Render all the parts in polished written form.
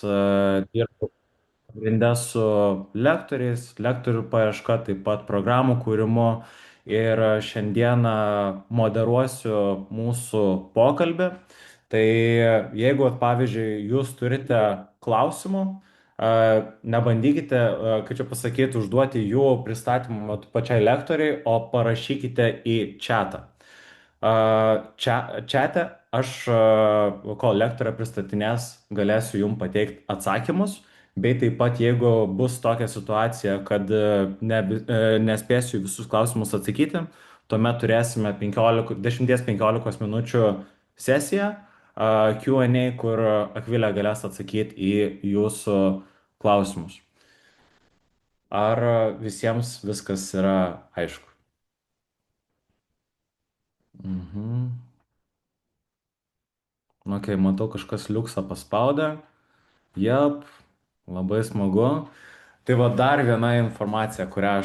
dirbu pagrinde su lektoriais, lektorių paieška, taip pat programų kūrimu. Ir šiandieną moderuosiu mūsų pokalbį. Tai jeigu, pavyzdžiui, jūs turite klausimų, nebandykite, kaip čia pasakyti, užduoti jų pristatymų metu pačiai lektoriai, o parašykite į čatą. Čiate aš, kol lektorė pristatinės, galėsiu jums pateikti atsakymus, bei taip pat, jeigu bus tokia situacija, kad nespėsiu į visus klausimus atsakyti, tuomet turėsime 10-15 minučių sesiją Q&A, kur Akvilė galės atsakyti į jūsų klausimus. Ar visiems viskas yra aišku? Mhm. Ok, matau, kažkas liuksą paspaudė. Jap, labai smagu. Tai va dar viena informacija, kurią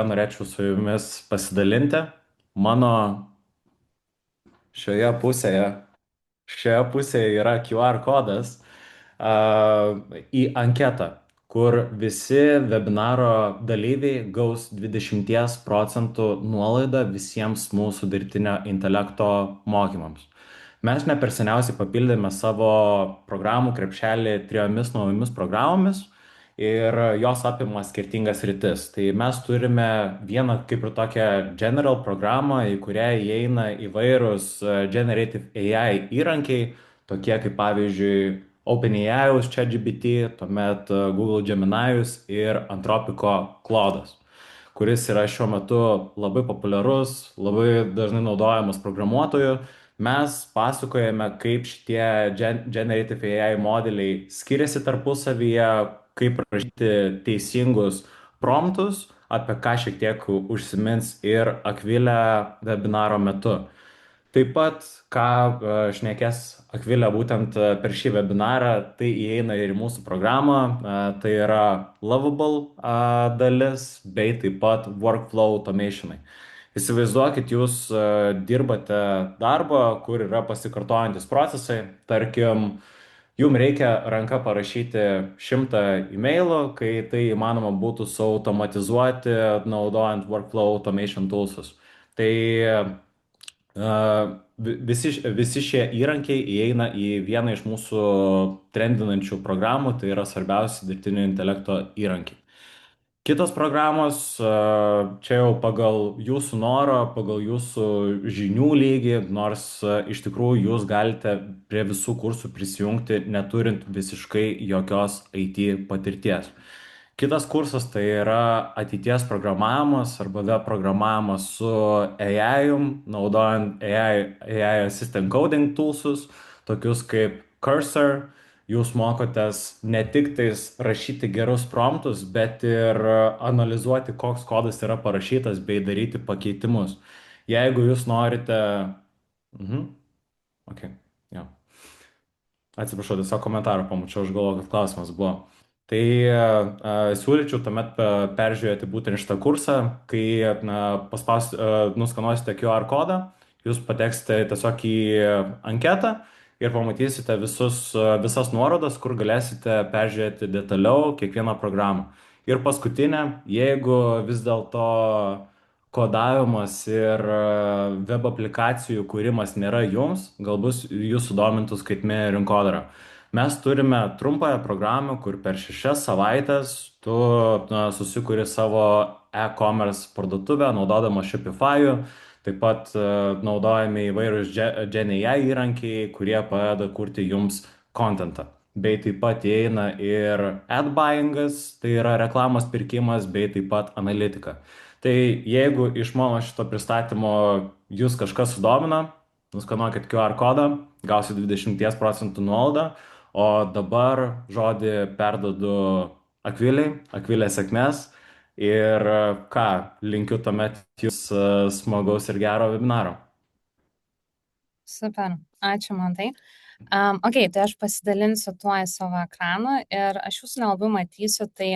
norėčiau su jumis pasidalinti. Mano šioje pusėje, šioje pusėje yra QR kodas į anketą, kur visi webinaro dalyviai gaus 20% nuolaidą visiems mūsų dirbtinio intelekto mokymams. Mes ne per seniausiai papildėme savo programų krepšelį 3 naujomis programomis ir jos apima skirtingas rytis. Tai mes turime vieną kaip ir tokią general programą, į kurią įeina įvairūs generative AI įrankiai, tokie kaip pavyzdžiui OpenAI'us, ChatGPT, tuomet Google Gemini'us ir Anthropico Claude'as, kuris yra šiuo metu labai populiarus, labai dažnai naudojamas programuotojų. Mes pasakojame, kaip šitie Generative AI modeliai skiriasi tarpusavyje, kaip rašyti teisingus promptus, apie ką šiek tiek užsimins ir Akvilė webinaro metu. Taip pat, ką šnekės Akvilė būtent per šį webinarą, tai įeina ir į mūsų programą, tai yra Lovable dalis, bei taip pat Workflow Automationai. Įsivaizduokit, jūs dirbate darbą, kur yra pasikartojantis procesai, tarkim, jums reikia ranka parašyti 100 e-mailų, kai tai įmanoma būtų suautomatizuoti naudojant Workflow Automation toolsus. Tai visi šie įrankiai įeina į vieną iš mūsų trendinančių programų, tai yra svarbiausi dirbtinio intelekto įrankiai. Kitos programos, čia jau pagal jūsų norą, pagal jūsų žinių lygį, nors iš tikrųjų jūs galite prie visų kursų prisijungti, neturint visiškai jokios IT patirties. Kitas kursas tai yra ateities programavimas arba web programavimas su AI, naudojant AI Assistant Coding toolsus, tokius kaip Cursor. Jūs mokotės ne tik tais rašyti gerus promptus, bet ir analizuoti, koks kodas yra parašytas, bei daryti pakeitimus. Jeigu jūs norite... Mhm. Ok, jo. Atsiprašau, tiesiog komentarą pamačiau, aš galvoju, kad klausimas buvo. Tai siūlyčiau tuomet peržiūrėti būtent šitą kursą, kai nuskanuosite QR kodą, jūs pateksite tiesiog į anketą ir pamatysite visas nuorodas, kur galėsite peržiūrėti detaliau kiekvieną programą. Ir paskutinė, jeigu vis dėlto kodavimas ir web aplikacijų kūrimas nėra jums, galbūt jūs sudomintų skaitmeninė rinkodara. Mes turime trumpąją programą, kur per 6 savaitės tu susikuri savo e-commerce parduotuvę naudodama Shopify'ų. Taip pat naudojami įvairūs GenAI įrankiai, kurie padeda kurti jums kontentą. Bei taip pat įeina ir ad buyingas, tai yra reklamos pirkimas, bei taip pat analitika. Tai jeigu iš mano šito pristatymo jūs kažkas sudomina, nuskanuokit QR kodą, gausit 20% nuolaidą, o dabar žodį perdodu Akviliai, Akvilės sėkmės ir ką, linkiu tuomet jūs smagaus ir gero webinaro. Super, ačiū man tai. Ok, tai aš pasidalinsiu tuo į savo ekraną ir aš jūsų nelabai matysiu, tai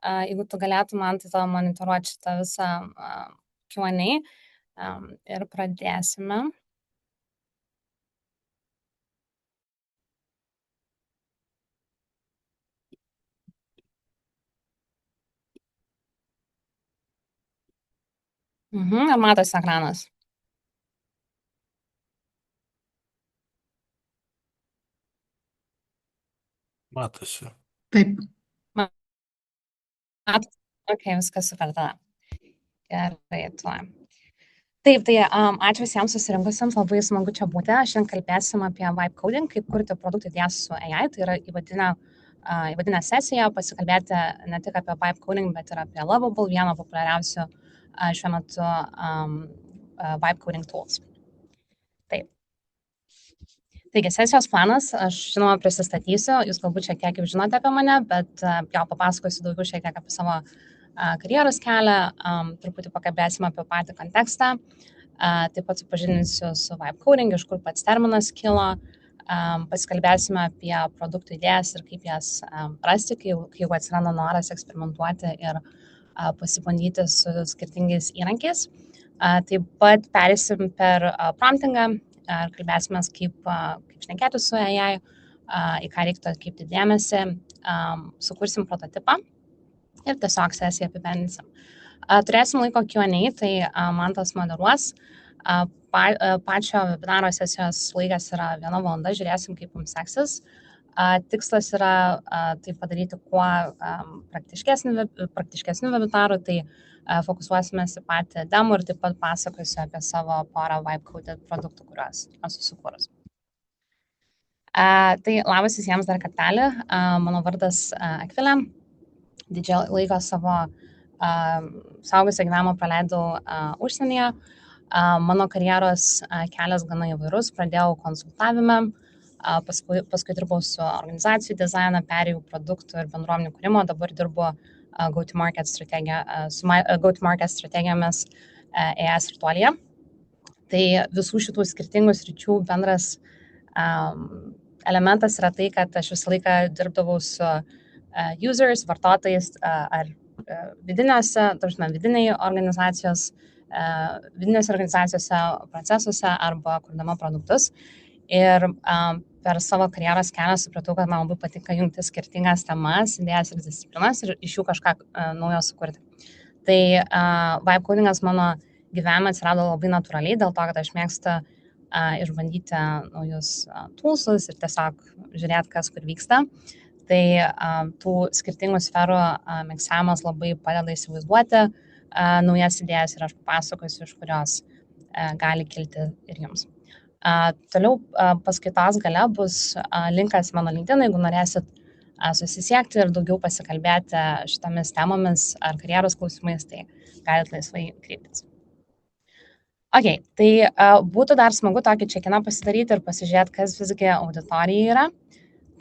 jeigu tu galėtum man tai tavo monitoruoti šitą visą Q&A ir pradėsime. Ar matosi ekranas? Matosi. Taip. Matot? Ok, viskas super tada. Gerai, tuo. Taip, tai ačiū visiems susirinkusiems, labai smagu čia būti. Šiandien kalbėsim apie vibe coding, kaip kurti produktų idėjas su AI. Tai yra įvadinė sesija, pasikalbėti ne tik apie vibe coding, bet ir apie Lovable, vieną populiariausių šiuo metu vibe coding tools. Taip. Taigi, sesijos planas, aš žinoma prisistatysiu, jūs galbūt šiek tiek jau žinote apie mane, bet jo papasakosiu daugiau šiek tiek apie savo karjeros kelią, truputį pakalbėsim apie patį kontekstą, taip pat supažindinsiu su vibe coding, iš kur pats terminas kilo, pasikalbėsime apie produktų idėjas ir kaip jas rasti, kai jau atsiranda noras eksperimentuoti ir pasibandyti su skirtingais įrankiais. Taip pat perėsim per promptingą ir kalbėsime, kaip šnekėti su AI, į ką reiktų atkreipti dėmesį, sukursim prototipą ir tiesiog sesiją apibendrinsim. Turėsim laiko Q&A, tai Mantas moderuos. Pačio webinaro sesijos laikas yra 1 valanda, žiūrėsim, kaip mums seksis. Tikslas yra tai padaryti kuo praktiškesnių webinarų, tai fokusuosime į patį demo ir taip pat pasakosiu apie savo porą vibe coded produktų, kuriuos esu sukūrus. Tai labas visiems dar kartelį, mano vardas Akvilė, didžiąją laiką savo suaugusio gyvenimo praleidau užsienyje. Mano karjeros kelias gana įvairus, pradėjau konsultavime, paskui dirbau su organizacijų dizainą, perėjau produktų ir bendruomenių kūrimo, dabar dirbu go-to-market strategijomis ES virtualyje. Tai visų šitų skirtingų sričių bendras elementas yra tai, kad aš visą laiką dirbdavau su users, vartotojais ar vidinėse organizacijose, procesuose arba kurdama produktus. Ir per savo karjeros kelią supratau, kad man labai patinka jungti skirtingas temas, idėjas ir disciplinas ir iš jų kažką naujo sukurti. Tai vibe codingas mano gyvenime atsirado labai natūraliai, dėl to, kad aš mėgstu išbandyti naujus toolsus ir tiesiog žiūrėti, kas kur vyksta. Tai tų skirtingų sferų miksavimas labai padeda įsivaizduoti naujas idėjas ir aš papasakosiu, iš kurios gali kilti ir jums. Toliau paskaitos gale bus linkas mano LinkedIn, jeigu norėsit susisiekti ir daugiau pasikalbėti šitomis temomis ar karjeros klausimais, tai galite laisvai kreiptis. Ok, tai būtų dar smagu tokį čekiną pasidaryti ir pasižiūrėti, kas visgi auditorija yra.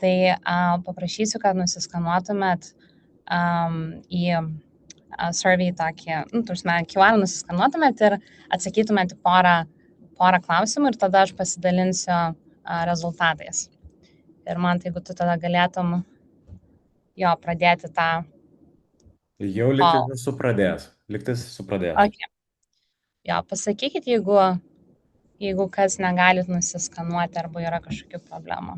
Tai paprašysiu, kad nusiskanuotumėt į survey tokį, QR nusiskanuotumėt ir atsakytumėt į porą klausimų ir tada aš pasidalinsiu rezultatais. Ir man, jeigu tu tada galėtum pradėti tą. Jau liktais esu pradėjęs. Okay. Pasakykit, jeigu kas negalit nusiskanuoti arba yra kažkokių problemų.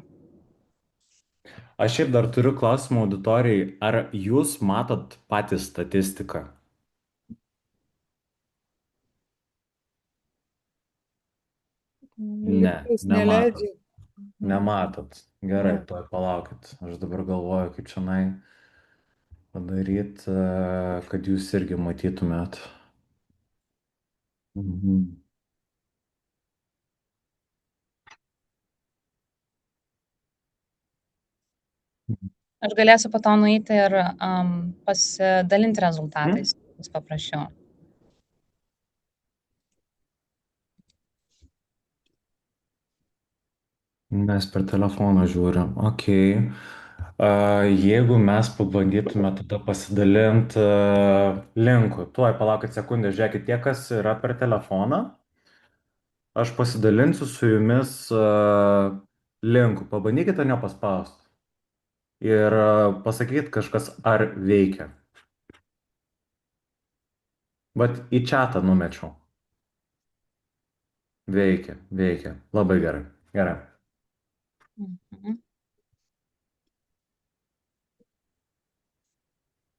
Aš šiaip dar turiu klausimą auditorijai. Ar jūs matot patys statistiką? Ne, nematot. Nematot. Gerai, tuoj palaukit. Aš dabar galvoju, kaip čionai padaryti, kad jūs irgi matytumėt. Mhm. Aš galėsiu po to nueiti ir pasidalinti rezultatais, bus paprasčiau. Mes per telefoną žiūrim. Ok. Jeigu mes pabandytume tada pasidalinti linku. Tuoj palaukit sekundę, žiūrėkit, tie, kas yra per telefoną, aš pasidalinsiu su jumis linku. Pabandykite nepaspausti. Ir pasakykit kažkas, ar veikia. Bet į čatą numečiau. Veikia. Labai gerai. Gerai. Mhm.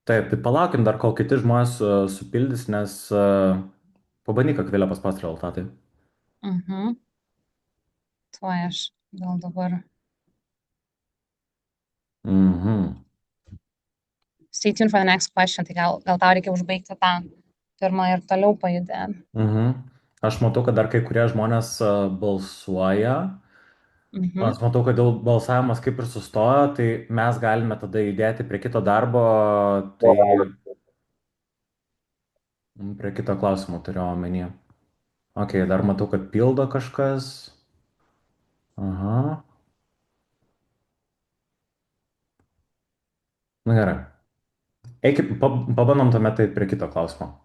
Taip, tai palaukim dar, kol kiti žmonės supildys, nes Pabandyk, Akvilė, paspausti rezultatai. Mhm. Tuoj aš gal dabar. Mhm. Stay tuned for the next question. Tai gal tau reikia užbaigti tą pirmą ir toliau pajudėti. Mhm. Aš matau, kad dar kai kurie žmonės balsuoja. Aš Mhm. matau, kad dėl balsavimas kaip ir sustojo, tai mes galime tada judėti prie kito darbo, tai prie kito klausimo turiu omeny. Ok, dar matau, kad pildo kažkas. Aha. Na gerai. Eikit, pabandom tuomet tai prie kito klausimo.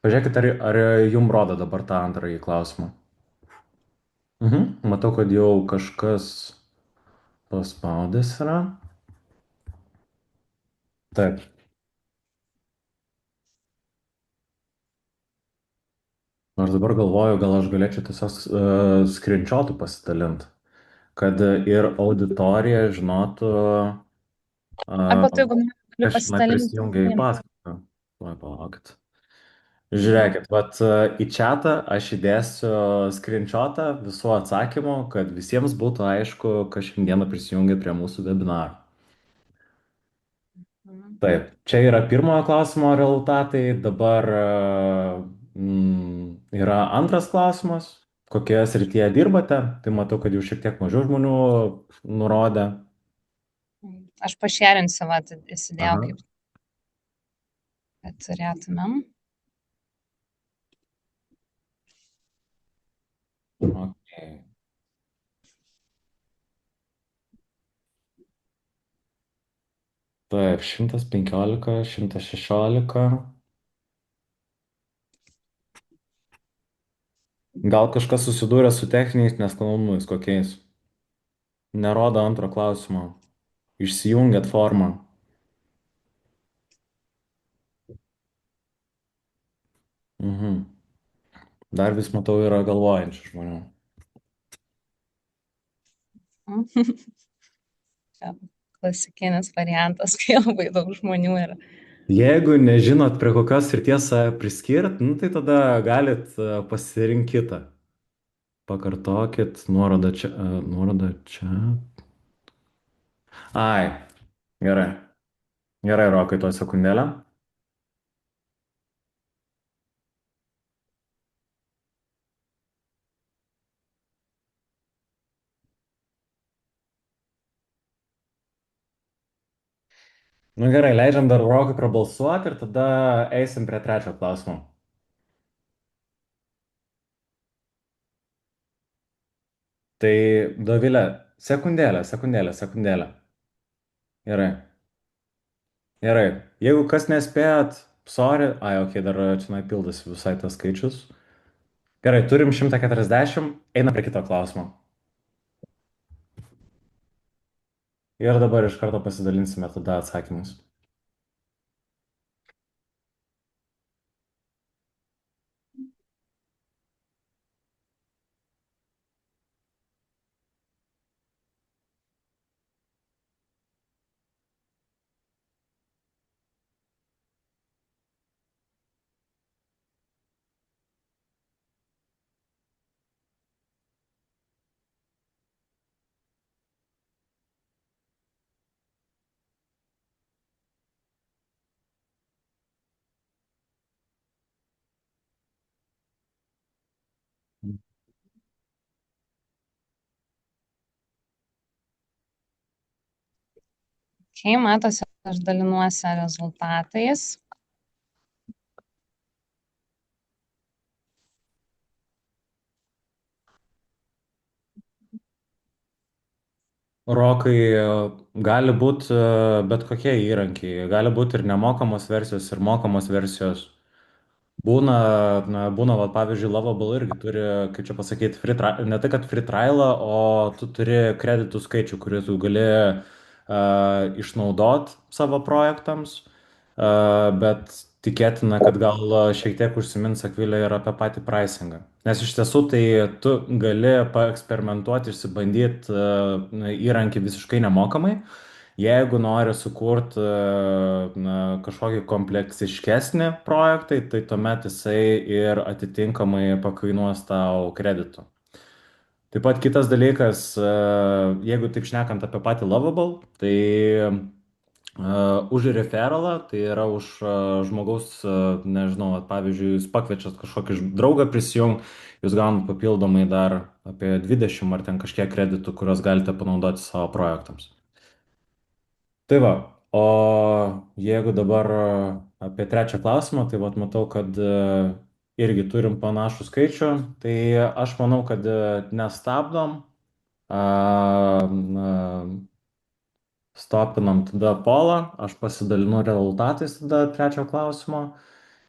Pažiūrėkit, ar jum rodo dabar tą antrąjį klausimą. Mhm. Matau, kad jau kažkas paspaudęs yra. Taip. Aš dabar galvoju, gal aš galėčiau tiesiog screenshotų pasidalinti, kad ir auditorija žinotų, Arba tu, uh, jeigu nori, gali kas čia pasidalinti prisijungia į screen. paskaitą. Tuoj palaukit. Mhm. Žiūrėkit, vat į čatą aš įdėsiu screenshotą visų atsakymų, kad visiems būtų aišku, kas šiandieną prisijungia prie mūsų webinaro. Mhm. Taip, čia yra pirmojo klausimo rezultatai, dabar yra antras klausimas, kokioje srityje dirbate, tai matau, kad jau šiek tiek mažiau žmonių nurodė. Aš pašėrinsiu, va, įsidėjau Aha. kaip, kad turėtumėm. Okay. Taip, 115, 116. Gal kažkas susidūrė su techniniais nesklandumais kokiais? Nerodo antro klausimo. Išsijungėt formą. Mhm. Dar vis matau yra galvojančių žmonių. Čia klasikinis variantas, kai labai daug žmonių yra. Jeigu nežinot, prie kokios srities save priskirt, nu, tai tada galit pasirinkti kitą. Pakartokit nuorodą čia. Nuorodą čia. Ai, gerai. Gerai, Rokai, to sekundėlę. Nu gerai, leidžiam dar Rokui prabalsuoti ir tada eisim prie trečio klausimo. Tai, Dovilė, sekundėlę, sekundėlę, sekundėlę. Gerai, gerai. Jeigu kas nespėjat, sorry. Ai, ok, dar čia pildosi visai tas skaičius. Gerai, turim 140, eina prie kito klausimo. Ir dabar iš karto pasidalinsime tada atsakymus. Kai matosi, aš dalinuosi rezultatais. Rokai gali būti bet kokie įrankiai, gali būti ir nemokamos versijos, ir mokamos versijos. Būna, būna, va, pavyzdžiui, Lovable irgi turi, kaip čia pasakyti, ne tai, kad free trialą, o tu turi kreditų skaičių, kurį tu gali išnaudot savo projektams, bet tikėtina, kad gal šiek tiek užsimins Akvilė ir apie patį pricingą. Nes iš tiesų tai tu gali paeksperimentuoti, išsibandyti įrankį visiškai nemokamai. Jeigu nori sukurti kažkokį kompleksiškesnį projektą, tai tuomet jisai ir atitinkamai pakainuos tau kreditų. Taip pat kitas dalykas, jeigu taip šnekant apie patį Lovable, tai už referalą, tai yra už žmogaus, nežinau, vat, pavyzdžiui, jūs pakviečiat kažkokį draugą prisijungti, jūs gaunat papildomai dar apie 20 ar ten kažkiek kreditų, kuriuos galite panaudoti savo projektams. Tai va, o jeigu dabar apie trečią klausimą, tai vat matau, kad irgi turim panašų skaičių, tai aš manau, kad nestabdom, na, stopinam tada polą, aš pasidalinu rezultatais tada trečio klausimo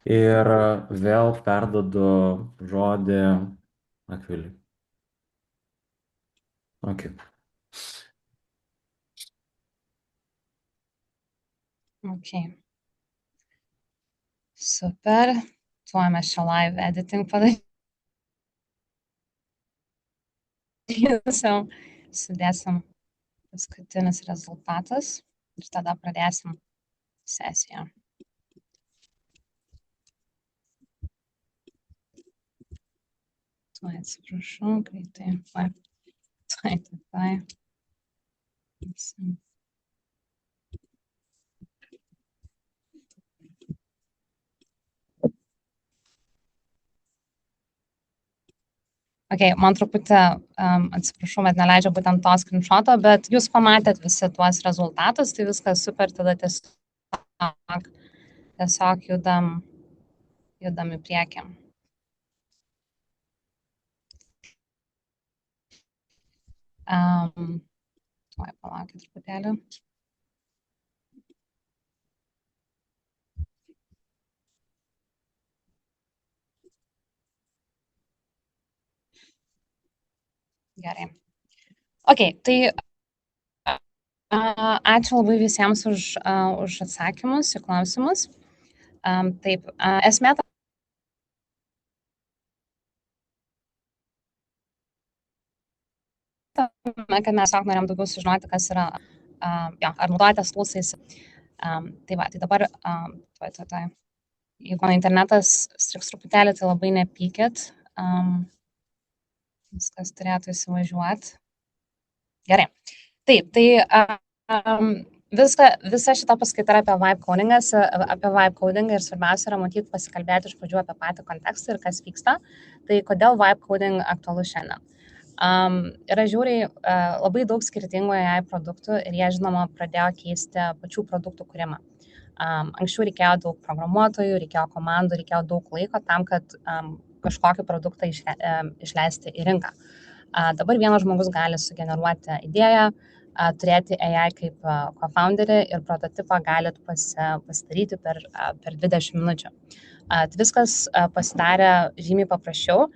ir vėl perdodu žodį Akviliui. Okay. Okay. Super. Tuo mes čia live editing padarysim. Sudėsim paskutinis rezultatas ir tada pradėsim sesiją. Tuoj atsiprašau, greitai. Tuoj. Okay, man truputį atsiprašau, bet neleidžia būtent to screenshoto, bet jūs pamatėt visi tuos rezultatus, tai viskas super, tada tiesiog judam į priekį. Tuoj palaukit truputėlį. Gerai. Ok, tai ačiū labai visiems už atsakymus į klausimus. Taip, esmė kad mes tiesiog norėjom daugiau sužinoti, kas yra, ar naudojatės tūlsais. Tai va, tai dabar, jeigu mano internetas striks truputėlį, tai labai nepykit. Viskas turėtų įsivažiuoti. Gerai. Taip, tai visa šita paskaita yra apie vibe codingą ir svarbiausia yra matyti pasikalbėti iš pradžių apie patį kontekstą ir kas vyksta. Tai kodėl vibe coding aktualu šiandien? Yra žiūriai labai daug skirtingų AI produktų ir jie, žinoma, pradėjo keisti pačių produktų kūrimą. Anksčiau reikėjo daug programuotojų, reikėjo komandų, reikėjo daug laiko tam, kad kažkokį produktą išleisti į rinką. Dabar vienas žmogus gali sugeneruoti idėją, turėti AI kaip co-founderį ir prototipą galit pasidaryti per 20 minučių. Tai viskas pasidarė žymiai paprasčiau,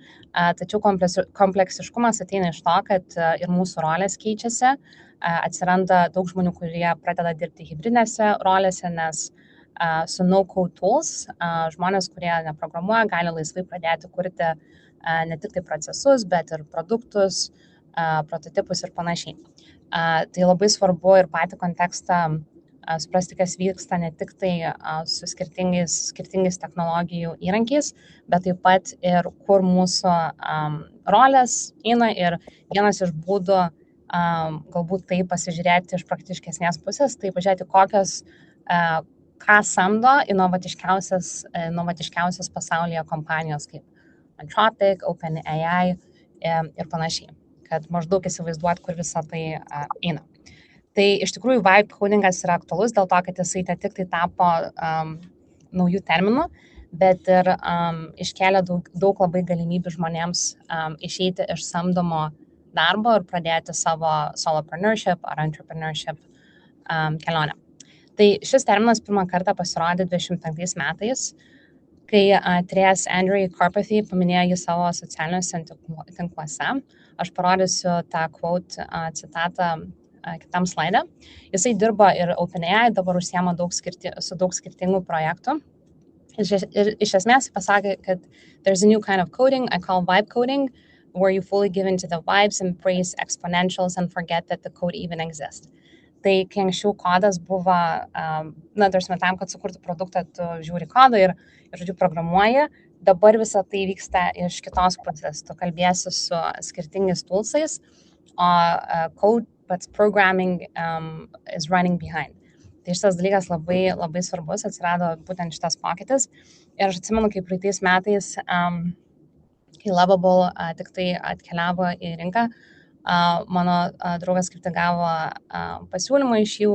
tačiau kompleksiškumas ateina iš to, kad ir mūsų rolės keičiasi, atsiranda daug žmonių, kurie pradeda dirbti hibridinėse rolėse, nes su no-code tools žmonės, kurie neprogramuoja, gali laisvai pradėti kurti ne tik tai procesus, bet ir produktus, prototipus ir panašiai. Tai labai svarbu ir patį kontekstą suprasti, kas vyksta ne tik tai su skirtingais technologijų įrankiais, bet taip pat ir kur mūsų rolės eina ir vienas iš būdų galbūt tai pasižiūrėti iš praktiškesnės pusės, tai pažiūrėti, ką samdo inovatiškiausias pasaulyje kompanijos kaip Anthropic, OpenAI ir panašiai, kad maždaug įsivaizduot, kur visą tai eina. Tai iš tikrųjų vibe codingas yra aktualus dėl to, kad jisai ne tik tai tapo naujų terminų, bet ir iškelia daug labai galimybių žmonėms išeiti iš samdomo darbo ir pradėti savo solopreneurship ar entrepreneurship kelionę. Tai šis terminas pirmą kartą pasirodė 25 metais, kai tyrėjas Andrew Karpathy paminėjo jį savo socialiniuose tinkluose. Aš parodysiu tą quote citatą kitam slaide. Jisai dirba ir OpenAI, dabar užsiema su daug skirtingų projektų. Ir iš esmės pasakė, kad there's a new kind of coding I call vibe coding, where you fully give into the vibes, embrace exponentials and forget that the code even exists. Tai kai anksčiau kodas buvo, tarsi tam, kad sukurtų produktą, tu žiūri kodą ir žodžiu, programuoji, dabar visa tai vyksta iš kitos pusės. Tu kalbėsi su skirtingais toolsais, o code, pats programming is running behind. Tai šitas dalykas labai, labai svarbus, atsirado būtent šitas pokytis. Ir aš atsimenu, kaip praeitais metais, kai Lovable tik tai atkeliavo į rinką, mano draugas kaip tik gavo pasiūlymą iš jų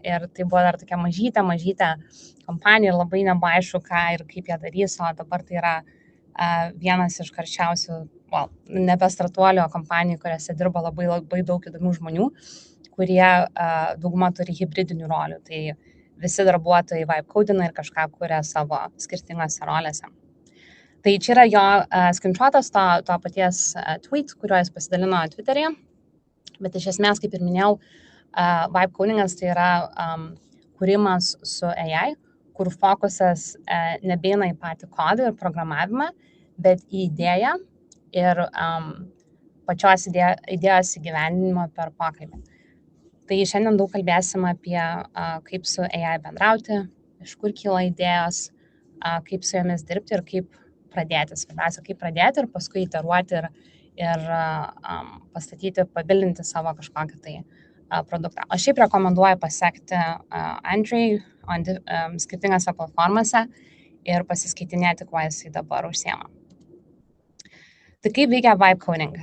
ir tai buvo dar tokia mažytė kompanija ir labai neaišku, ką ir kaip jie darys, o dabar tai yra vienas iš karščiausių, nebe startuolio kompanijų, kuriuose dirba labai, labai daug įdomių žmonių, kurie dauguma turi hibridinių rolių. Tai visi darbuotojai vibe codina ir kažką kuria savo skirtingose rolėse. Tai čia yra jo screenshotas to paties tweet, kuriuo jis pasidalino Twitter'yje. Bet iš esmės, kaip ir minėjau, vibe codingas tai yra kūrimas su AI, kur fokusas nebeina į patį kodą ir programavimą, bet į idėją ir pačios idėjos įgyvendinimą per pokalbį. Tai šiandien daug kalbėsim apie kaip su AI bendrauti, iš kur kyla idėjos, kaip su jomis dirbti ir kaip pradėti. Svarbiausia, kaip pradėti ir paskui iteruoti ir pastatyti, pabildinti savo kažkokį tai produktą. O šiaip rekomenduoju pasiekti Andrej skirtingose platformose ir pasiskaitinėti, kuo jisai dabar užsiema. Tai kaip veikia vibe coding?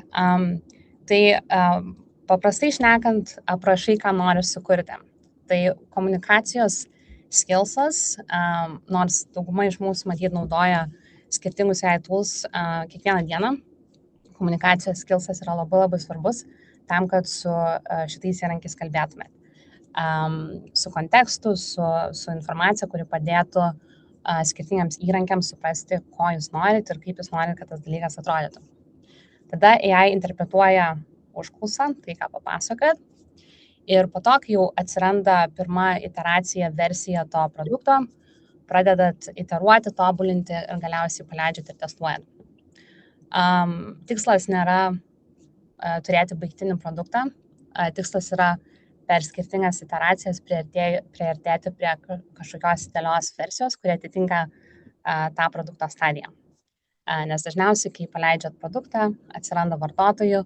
Paprastai šnekant, aprašai, ką nori sukurti. Tai komunikacijos skillsas, nors dauguma iš mūsų matyt naudoja skirtingus AI tools kiekvieną dieną, komunikacijos skillsas yra labai, labai svarbus tam, kad su šitais įrankiais kalbėtumėt. Su kontekstu, su informacija, kuri padėtų skirtingiams įrankiams suprasti, ko jūs norit ir kaip jūs norit, kad tas dalykas atrodytų. Tada AI interpretuoja užklausą, tai ką papasakot. Ir po to, kai jau atsiranda pirma iteracija, versija to produkto, pradedat iteruoti, tobulinti ir galiausiai paleidžiat ir testuojat. Tikslas nėra turėti baigtinį produktą, tikslas yra per skirtingas iteracijas priartėti prie kažkokios idealios versijos, kurie atitinka tą produkto stadiją. Nes dažniausiai, kai paleidžiat produktą, atsiranda vartotojų,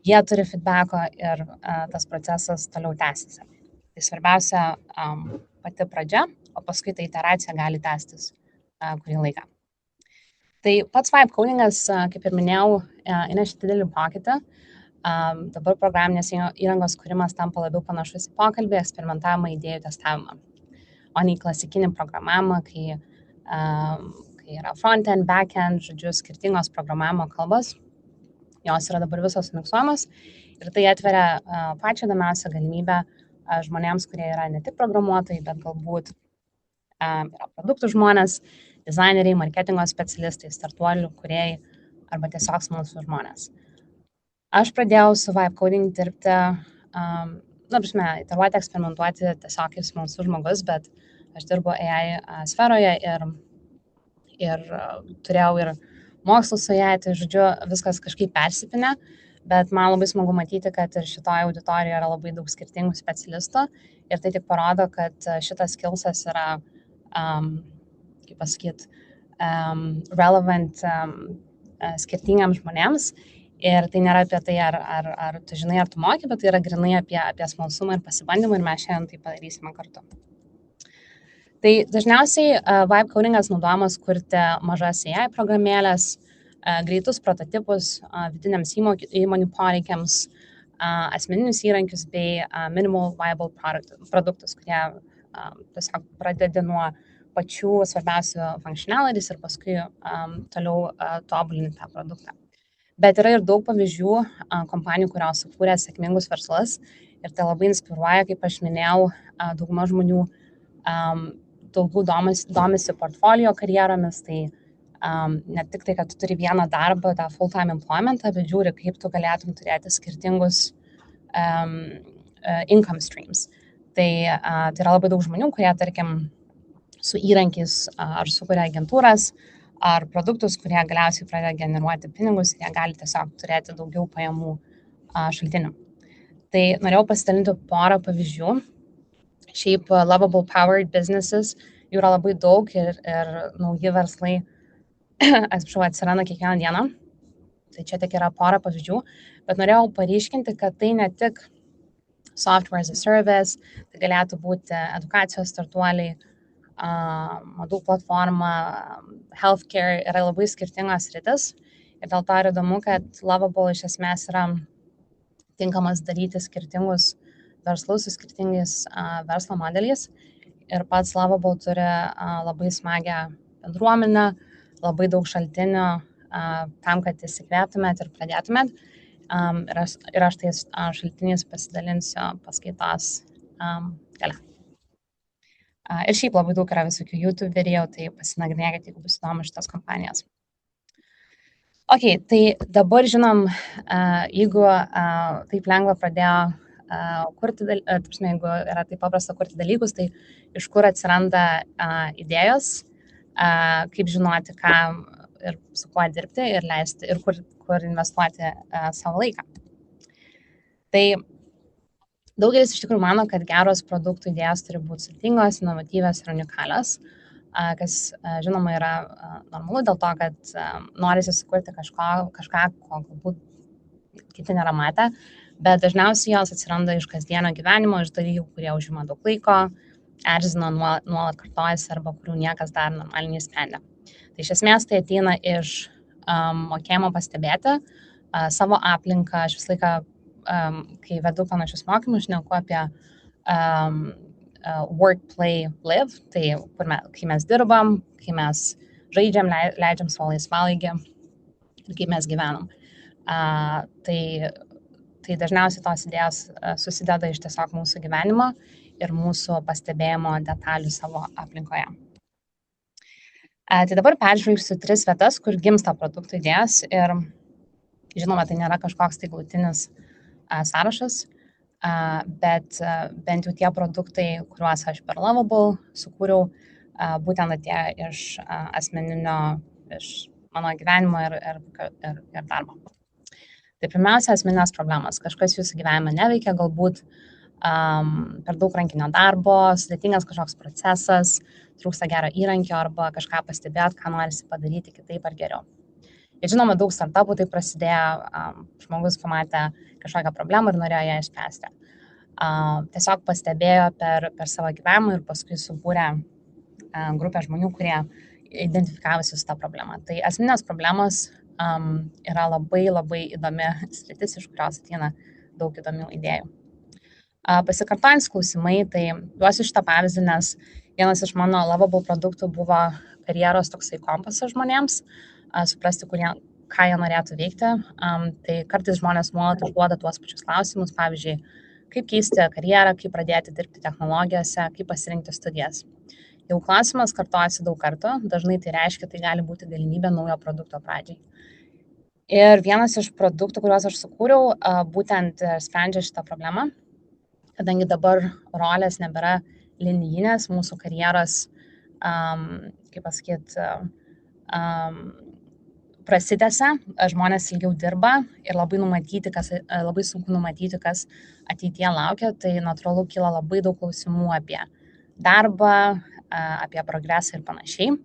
jie turi feedbacko ir tas procesas toliau tęsiasi. Tai svarbiausia pati pradžia, o paskui ta iteracija gali tęstis kurį laiką. Tai pats vibe codingas, kaip ir minėjau, įnešė didelį pokytį. Dabar programinės įrangos kūrimas tampa labiau panašus į pokalbį, eksperimentavimą, idėjų testavimą, o ne į klasikinį programavimą, kai yra front-end, back-end, žodžiu, skirtingos programavimo kalbos. Jos yra dabar visos miksuojamos ir tai atveria pačią įdomiausią galimybę žmonėms, kurie yra ne tik programuotojai, bet galbūt yra produktų žmonės, dizaineriai, marketingo specialistai, startuolių kūrėjai arba tiesiog smalsūs žmonės. Aš pradėjau su vibe coding dirbti, iteruoti, eksperimentuoti tiesiog kaip smalsus žmogus, bet aš dirbu AI sferoje ir turėjau ir mokslus su AI, tai žodžiu, viskas kažkaip persipinę, bet man labai smagu matyti, kad ir šitoje auditorijoje yra labai daug skirtingų specialistų ir tai tik parodo, kad šitas skillsas yra, kaip pasakyti, relevant skirtingiams žmonėms ir tai nėra apie tai, ar tu žinai, ar tu moki, bet tai yra grinai apie smalsumą ir pasibandymą ir mes šiandien tai padarysime kartu. Tai dažniausiai vibe codingas naudojamas kurti mažas AI programėlės, greitus prototipus vidiniams įmonių poreikiams, asmeninius įrankius bei minimal viable produktus, kurie tiesiog pradeda nuo pačių svarbiausių functionalities ir paskui toliau tobulinti tą produktą. Bet yra ir daug pavyzdžių kompanijų, kurios sukūrė sėkmingus verslus ir tai labai inspiruoja, kaip aš minėjau, dauguma žmonių daugiau domisi portfolio karjeromis, tai ne tik tai, kad tu turi vieną darbą, tą full-time employmentą, bet žiūri, kaip tu galėtum turėti skirtingus income streams. Tai yra labai daug žmonių, kurie, tarkim, su įrankiais ar sukuria agentūras, ar produktus, kurie galiausiai pradeda generuoti pinigus ir jie gali tiesiog turėti daugiau pajamų šaltinių. Tai norėjau pasidalinti porą pavyzdžių. Šiaip Lovable Powered Businesses jų yra labai daug ir nauji verslai, atsiprašau, atsiranda kiekvieną dieną. Tai čia tik yra pora pavyzdžių, bet norėjau paryškinti, kad tai ne tik software as a service, tai galėtų būti edukacijos startuoliai, madų platforma, healthcare, yra labai skirtingos sritis. Ir dėl to yra įdomu, kad Lovable iš esmės yra tinkamas daryti skirtingus verslus su skirtingais verslo modeliais. Ir pats Lovable turi labai smagią bendruomenę, labai daug šaltinių tam, kad įsikvėptumėt ir pradėtumėt. Ir aš tais šaltiniais pasidalinsiu paskaitos gale. Ir šiaip labai daug yra visokių YouTube video, tai pasinagrinėkite, jeigu bus įdomu šitas kompanijas. Ok, tai dabar žinom, jeigu taip lengva pradėjo kurti, jeigu yra taip paprasta kurti dalykus, tai iš kur atsiranda idėjos, kaip žinoti, ką ir su kuo dirbti ir leisti, ir kur investuoti savo laiką. Tai daugelis iš tikrųjų mano, kad geros produktų idėjos turi būti sudėtingos, inovatyvios ir unikalios, kas žinoma yra normalu dėl to, kad norisi sukurti kažką, ko galbūt kiti nėra matę, bet dažniausiai jos atsiranda iš kasdienio gyvenimo, iš dalykų, kurie užima daug laiko, erzina, nuolat kartojasi arba kurių niekas dar normaliai nesprendė. Tai iš esmės tai ateina iš mokėjimo pastebėti savo aplinką. Aš visą laiką, kai vedu panašius mokymus, šneku apie work, play, live, tai kai mes dirbam, kai mes žaidžiam, leidžiam savo laisvalaikį ir kaip mes gyvenam. Tai dažniausiai tos idėjos susideda iš tiesiog mūsų gyvenimo ir mūsų pastebėjimo detalių savo aplinkoje. Tai dabar peržvelgsiu 3 vietas, kur gimsta produktų idėjas ir žinoma, tai nėra kažkoks tai galutinis sąrašas, bet bent jau tie produktai, kuriuos aš per Lovable sukūriau, būtent atėjo iš asmeninio, iš mano gyvenimo ir darbo. Tai pirmiausia, asmeninės problemas. Kažkas jūsų gyvenime neveikia, galbūt per daug rankinio darbo, sudėtingas kažkoks procesas, trūksta gero įrankio arba kažką pastebėt, ką norisi padaryti kitaip ar geriau. Ir žinoma, daug startupų tai prasidėjo, žmogus pamatė kažkokią problemą ir norėjo ją išspręsti. Tiesiog pastebėjo per savo gyvenimą ir paskui subūrė grupę žmonių, kurie identifikavosi su tą problemą. Tai asmeninės problemos yra labai labai įdomi sritis, iš kurios ateina daug įdomių idėjų. Pasikartojantys klausimai, tai duosiu šitą pavyzdį, nes vienas iš mano Lovable produktų buvo karjeros toksai kompasas žmonėms, suprasti, ką jie norėtų veikti. Tai kartais žmonės nuolat užduoda tuos pačius klausimus, pavyzdžiui, kaip keisti karjerą, kaip pradėti dirbti technologijose, kaip pasirinkti studijas. Jau klausimas kartojasi daug kartų, dažnai tai reiškia, tai gali būti galimybė naujo produkto pradžiai. Ir vienas iš produktų, kuriuos aš sukūriau, būtent sprendžia šitą problemą, kadangi dabar rolės nebėra linijinės, mūsų karjeros, kaip pasakyti, prasitęsia, žmonės ilgiau dirba ir labai sunku numatyti, kas ateityje laukia, tai natūralu kyla labai daug klausimų apie darbą, apie progresą ir panašiai.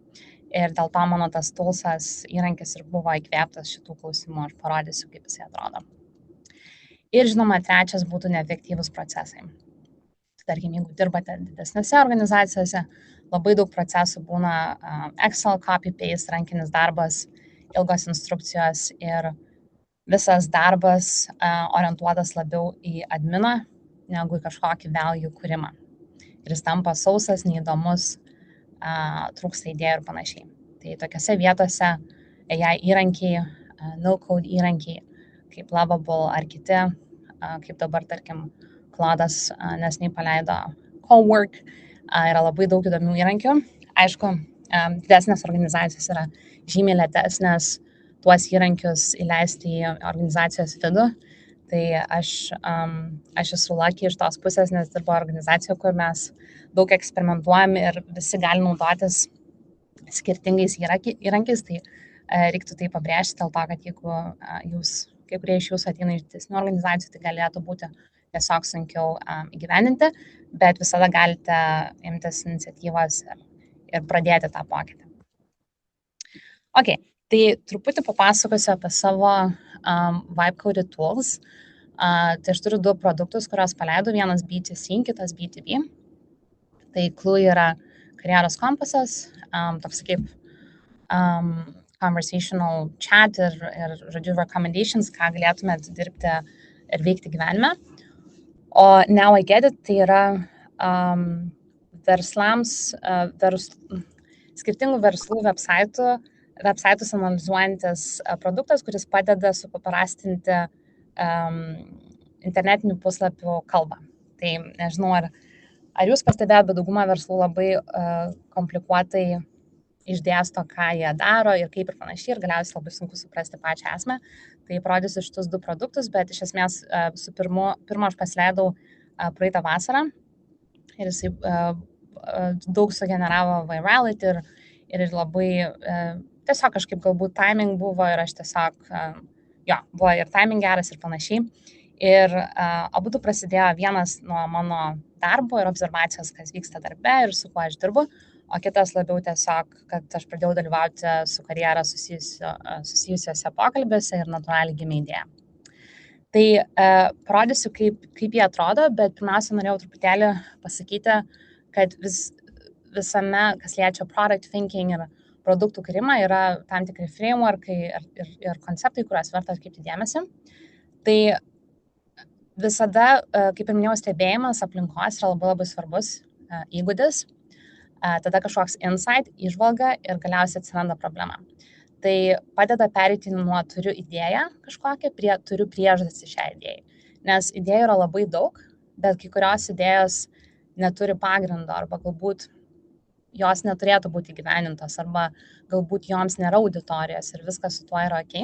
Ir dėl to mano tas toolsas įrankis ir buvo įkvėptas šitų klausimų, aš parodysiu, kaip jisai atrodo. Ir žinoma, trečias būtų neefektyvūs procesai. Tarkim, jeigu dirbate didesnėse organizacijose, labai daug procesų būna Excel, copy-paste, rankinis darbas, ilgos instrukcijos ir visas darbas orientuotas labiau į adminą negu į kažkokį value kūrimą. Ir jis tampa sausas, neįdomus, trūksta idėjų ir panašiai. Tai tokiose vietose AI įrankiai, no-code įrankiai, kaip Lovable ar kiti, kaip dabar, tarkim, Claude'as neseniai paleido Cowork, yra labai daug įdomių įrankių. Aišku, didesnės organizacijos yra žymiai lėtesnės tuos įrankius įleisti į organizacijos vidų. Tai aš esu lucky iš tos pusės, nes dirbu organizacijoje, kur mes daug eksperimentuojam ir visi gali naudotis skirtingais įrankiais. Tai reiktų tai pabrėžti dėl to, kad jeigu kai kurie iš jūsų ateina iš didesnių organizacijų, tai galėtų būti tiesiog sunkiau įgyvendinti, bet visada galite imtis iniciatyvos ir pradėti tą pokytį. Ok, tai truputį papasakosiu apie savo Vibe Coded Tools. Tai aš turiu 2 produktus, kuriuos paleidau, vienas B2C, kitas B2B. Tai Clue yra karjeros kompasas, toks kaip conversational chat ir žodžiu, recommendations, ką galėtumėt dirbti ir veikti gyvenime. O Now I Get It tai yra verslams, skirtingų verslų websaitus analizuojantis produktas, kuris padeda supaprastinti internetinių puslapių kalbą. Tai nežinau, ar jūs pastebėjot, bet dauguma verslų labai komplikuotai išdėsto, ką jie daro ir kaip ir panašiai, ir galiausiai labai sunku suprasti pačią esmę. Tai parodysiu šitus 2 produktus, bet iš esmės su pirmu aš pasileidau praeitą vasarą ir jisai daug sugeneravo virality ir labai tiesiog kažkaip galbūt timing buvo ir aš tiesiog, buvo ir timing geras ir panašiai. Ir abudu prasidėjo vienas nuo mano darbo ir observacijos, kas vyksta darbe ir su kuo aš dirbu, o kitas labiau tiesiog, kad aš pradėjau dalyvauti su karjera susijusiuose pokalbiuose ir natūraliai gimė idėja. Tai parodysiu, kaip jie atrodo, bet pirmiausia norėjau truputėlį pasakyti, kad visame, kas liečia product thinking ir produktų kūrimą, yra tam tikri frameworkai ir konceptai, kuriuos verta atkreipti dėmesį. Tai visada, kaip ir minėjau, stebėjimas aplinkos yra labai svarbus įgūdis. Tada kažkoks insight, įžvalga ir galiausiai atsiranda problema. Tai padeda pereiti nuo turiu idėją kažkokią prie turiu priežastį šią idėją. Nes idėjų yra labai daug, bet kai kurios idėjos neturi pagrindo arba galbūt jos neturėtų būti įgyvendintos arba galbūt joms nėra auditorijos ir viskas su tuo yra ok.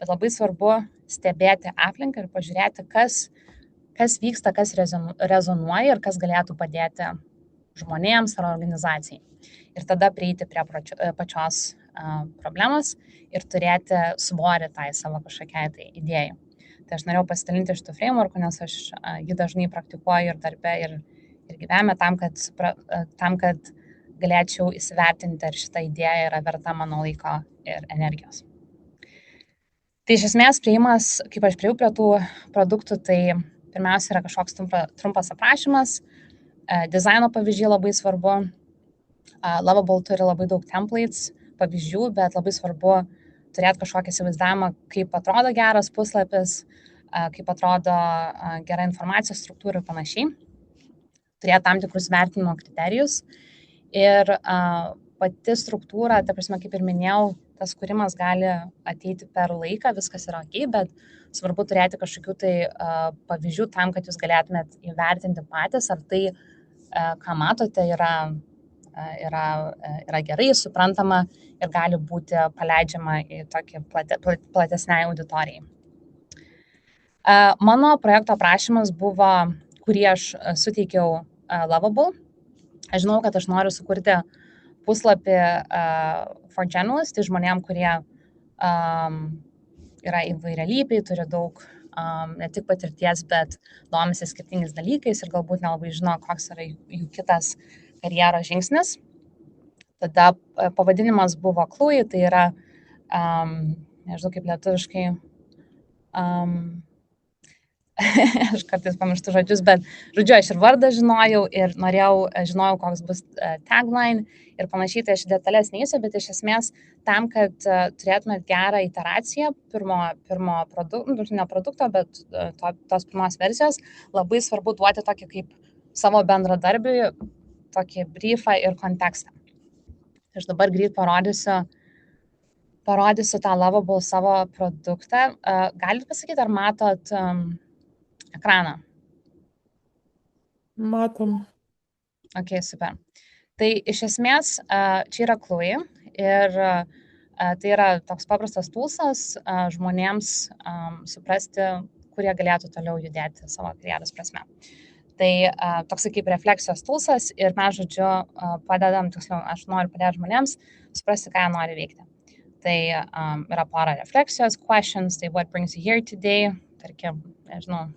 Bet labai svarbu stebėti aplinką ir pažiūrėti, kas vyksta, kas rezonuoja ir kas galėtų padėti žmonėms ar organizacijai. Ir tada prieiti prie pačios problemos ir turėti svorį tai savo kažkokiai tai idėjai. Tai aš norėjau pasidalinti šitų frameworkų, nes aš jį dažnai praktikuoju ir darbe, ir gyvenime tam, kad galėčiau įsivertinti, ar šita idėja yra verta mano laiko ir energijos. Tai iš esmės prieimas, kaip aš priėjau prie tų produktų, tai pirmiausia yra kažkoks trumpas aprašymas, dizaino pavyzdžiai labai svarbu, Lovable turi labai daug templates, pavyzdžių, bet labai svarbu turėti kažkokį įsivaizdavimą, kaip atrodo geras puslapis, kaip atrodo gera informacijos struktūra ir panašiai. Turėti tam tikrus vertinimo kriterijus. Ir pati struktūra, ta prasme, kaip ir minėjau, tas kūrimas gali ateiti per laiką, viskas yra ok, bet svarbu turėti kažkokių tai pavyzdžių tam, kad jūs galėtumėt įvertinti patys, ar tai, ką matote, yra gerai, suprantama ir gali būti paleidžiama į tokį platesniai auditorijai. Mano projekto aprašymas buvo, kurį aš suteikiau Lovable. Aš žinau, kad aš noriu sukurti puslapį for generalists, tai žmonėm, kurie yra įvairialypiai, turi daug ne tik patirties, bet domisi skirtingais dalykais ir galbūt nelabai žino, koks yra jų kitas karjeros žingsnis. Tada pavadinimas buvo Clue, tai yra, nežinau kaip lietuviškai, aš kartais pamirštu žodžius, bet žodžiu, aš ir vardą žinojau ir žinojau, koks bus tagline ir panašiai, tai aš detalės neįsiu, bet iš esmės tam, kad turėtumėt gerą iteraciją pirmo produkto, ne produkto, bet tos pirmos versijos, labai svarbu duoti tokį kaip savo bendradarbiui, tokį briefą ir kontekstą. Aš dabar greit parodysiu tą Lovable savo produktą. Galite pasakyti, ar matot ekraną? Matom. Ok, super. Tai iš esmės čia yra Clue ir tai yra toks paprastas toolsas žmonėms suprasti, kurie galėtų toliau judėti savo karjeros prasme. Tai toks kaip refleksijos toolsas ir mes, žodžiu, padedam, tiksliau, aš noriu padėti žmonėms suprasti, ką jie nori veikti. Tai yra pora refleksijos, questions, tai what brings you here today, tarkim, nežinau,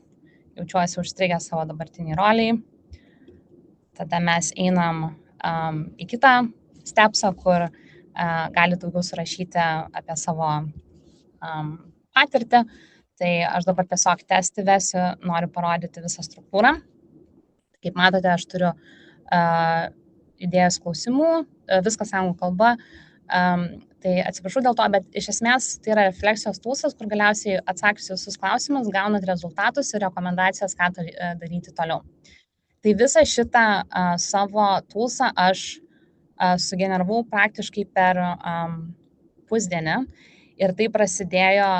jaučiuosi užstrigę savo dabartiniai roliai. Tada mes einam į kitą stepsą, kur gali daugiau surašyti apie savo patirtį. Tai aš dabar tiesiog testį vesiu, noriu parodyti visą struktūrą. Kaip matote, aš turiu idėjos klausimų, viskas anglų kalba. Tai atsiprašau dėl to, bet iš esmės tai yra refleksijos tūsas, kur galiausiai atsakius visus klausimus, gaunat rezultatus ir rekomendacijas, ką daryti toliau. Tai visą šitą savo tūsą aš sugeneravau praktiškai per pusdienį ir tai prasidėjo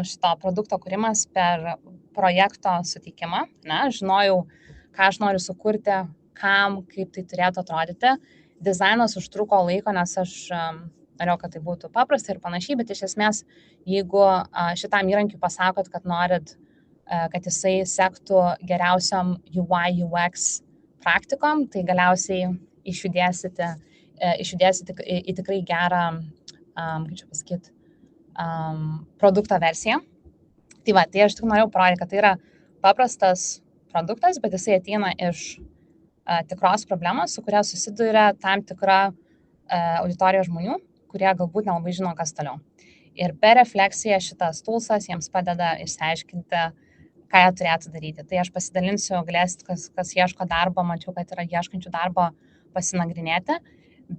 šito produkto kūrimas per projekto suteikimą. Aš žinojau, ką aš noriu sukurti, kam, kaip tai turėtų atrodyti. Dizainas užtruko laiko, nes aš norėjau, kad tai būtų paprasta ir panašiai, bet iš esmės, jeigu šitam įrankiui pasakot, kad norit, kad jisai sektų geriausiam UI, UX praktikom, tai galiausiai išjudėsite į tikrai gerą, kaip čia pasakyti, produkto versiją. Tai va, tai aš tik norėjau parodyti, kad tai yra paprastas produktas, bet jisai ateina iš tikros problemos, su kuria susiduria tam tikra auditorija žmonių, kurie galbūt nelabai žino, kas toliau. Ir per refleksiją šitas tūsas jiems padeda išsiaiškinti, ką jie turėtų daryti. Tai aš pasidalinsiu, galėsit, kas ieško darbo, mačiau, kad yra ieškančių darbo, pasinagrinėti.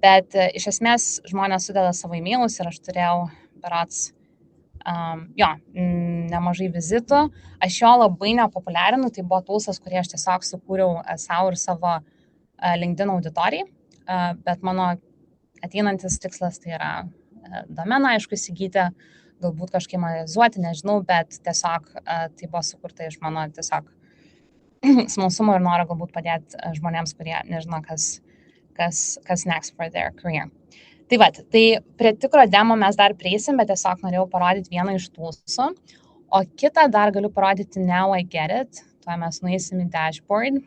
Bet iš esmės žmonės sudeda savo e-mailus ir aš turėjau berods nemažai vizitų. Aš jo labai nepopuliarinu, tai buvo tūsas, kurį aš tiesiog sukūriau savo ir savo LinkedIn auditorijai, bet mano ateinantis tikslas tai yra domeną, aišku, įsigyti, galbūt kažkaip monetizuoti, nežinau, bet tiesiog tai buvo sukurta iš mano tiesiog smalsumo ir noro galbūt padėti žmonėms, kurie nežino, kas next for their career. Tai va, tai prie tikro demo mes dar prieisim, bet tiesiog norėjau parodyti vieną iš tūsų, o kitą dar galiu parodyti Now I Get It, tuo mes nueisim į dashboard.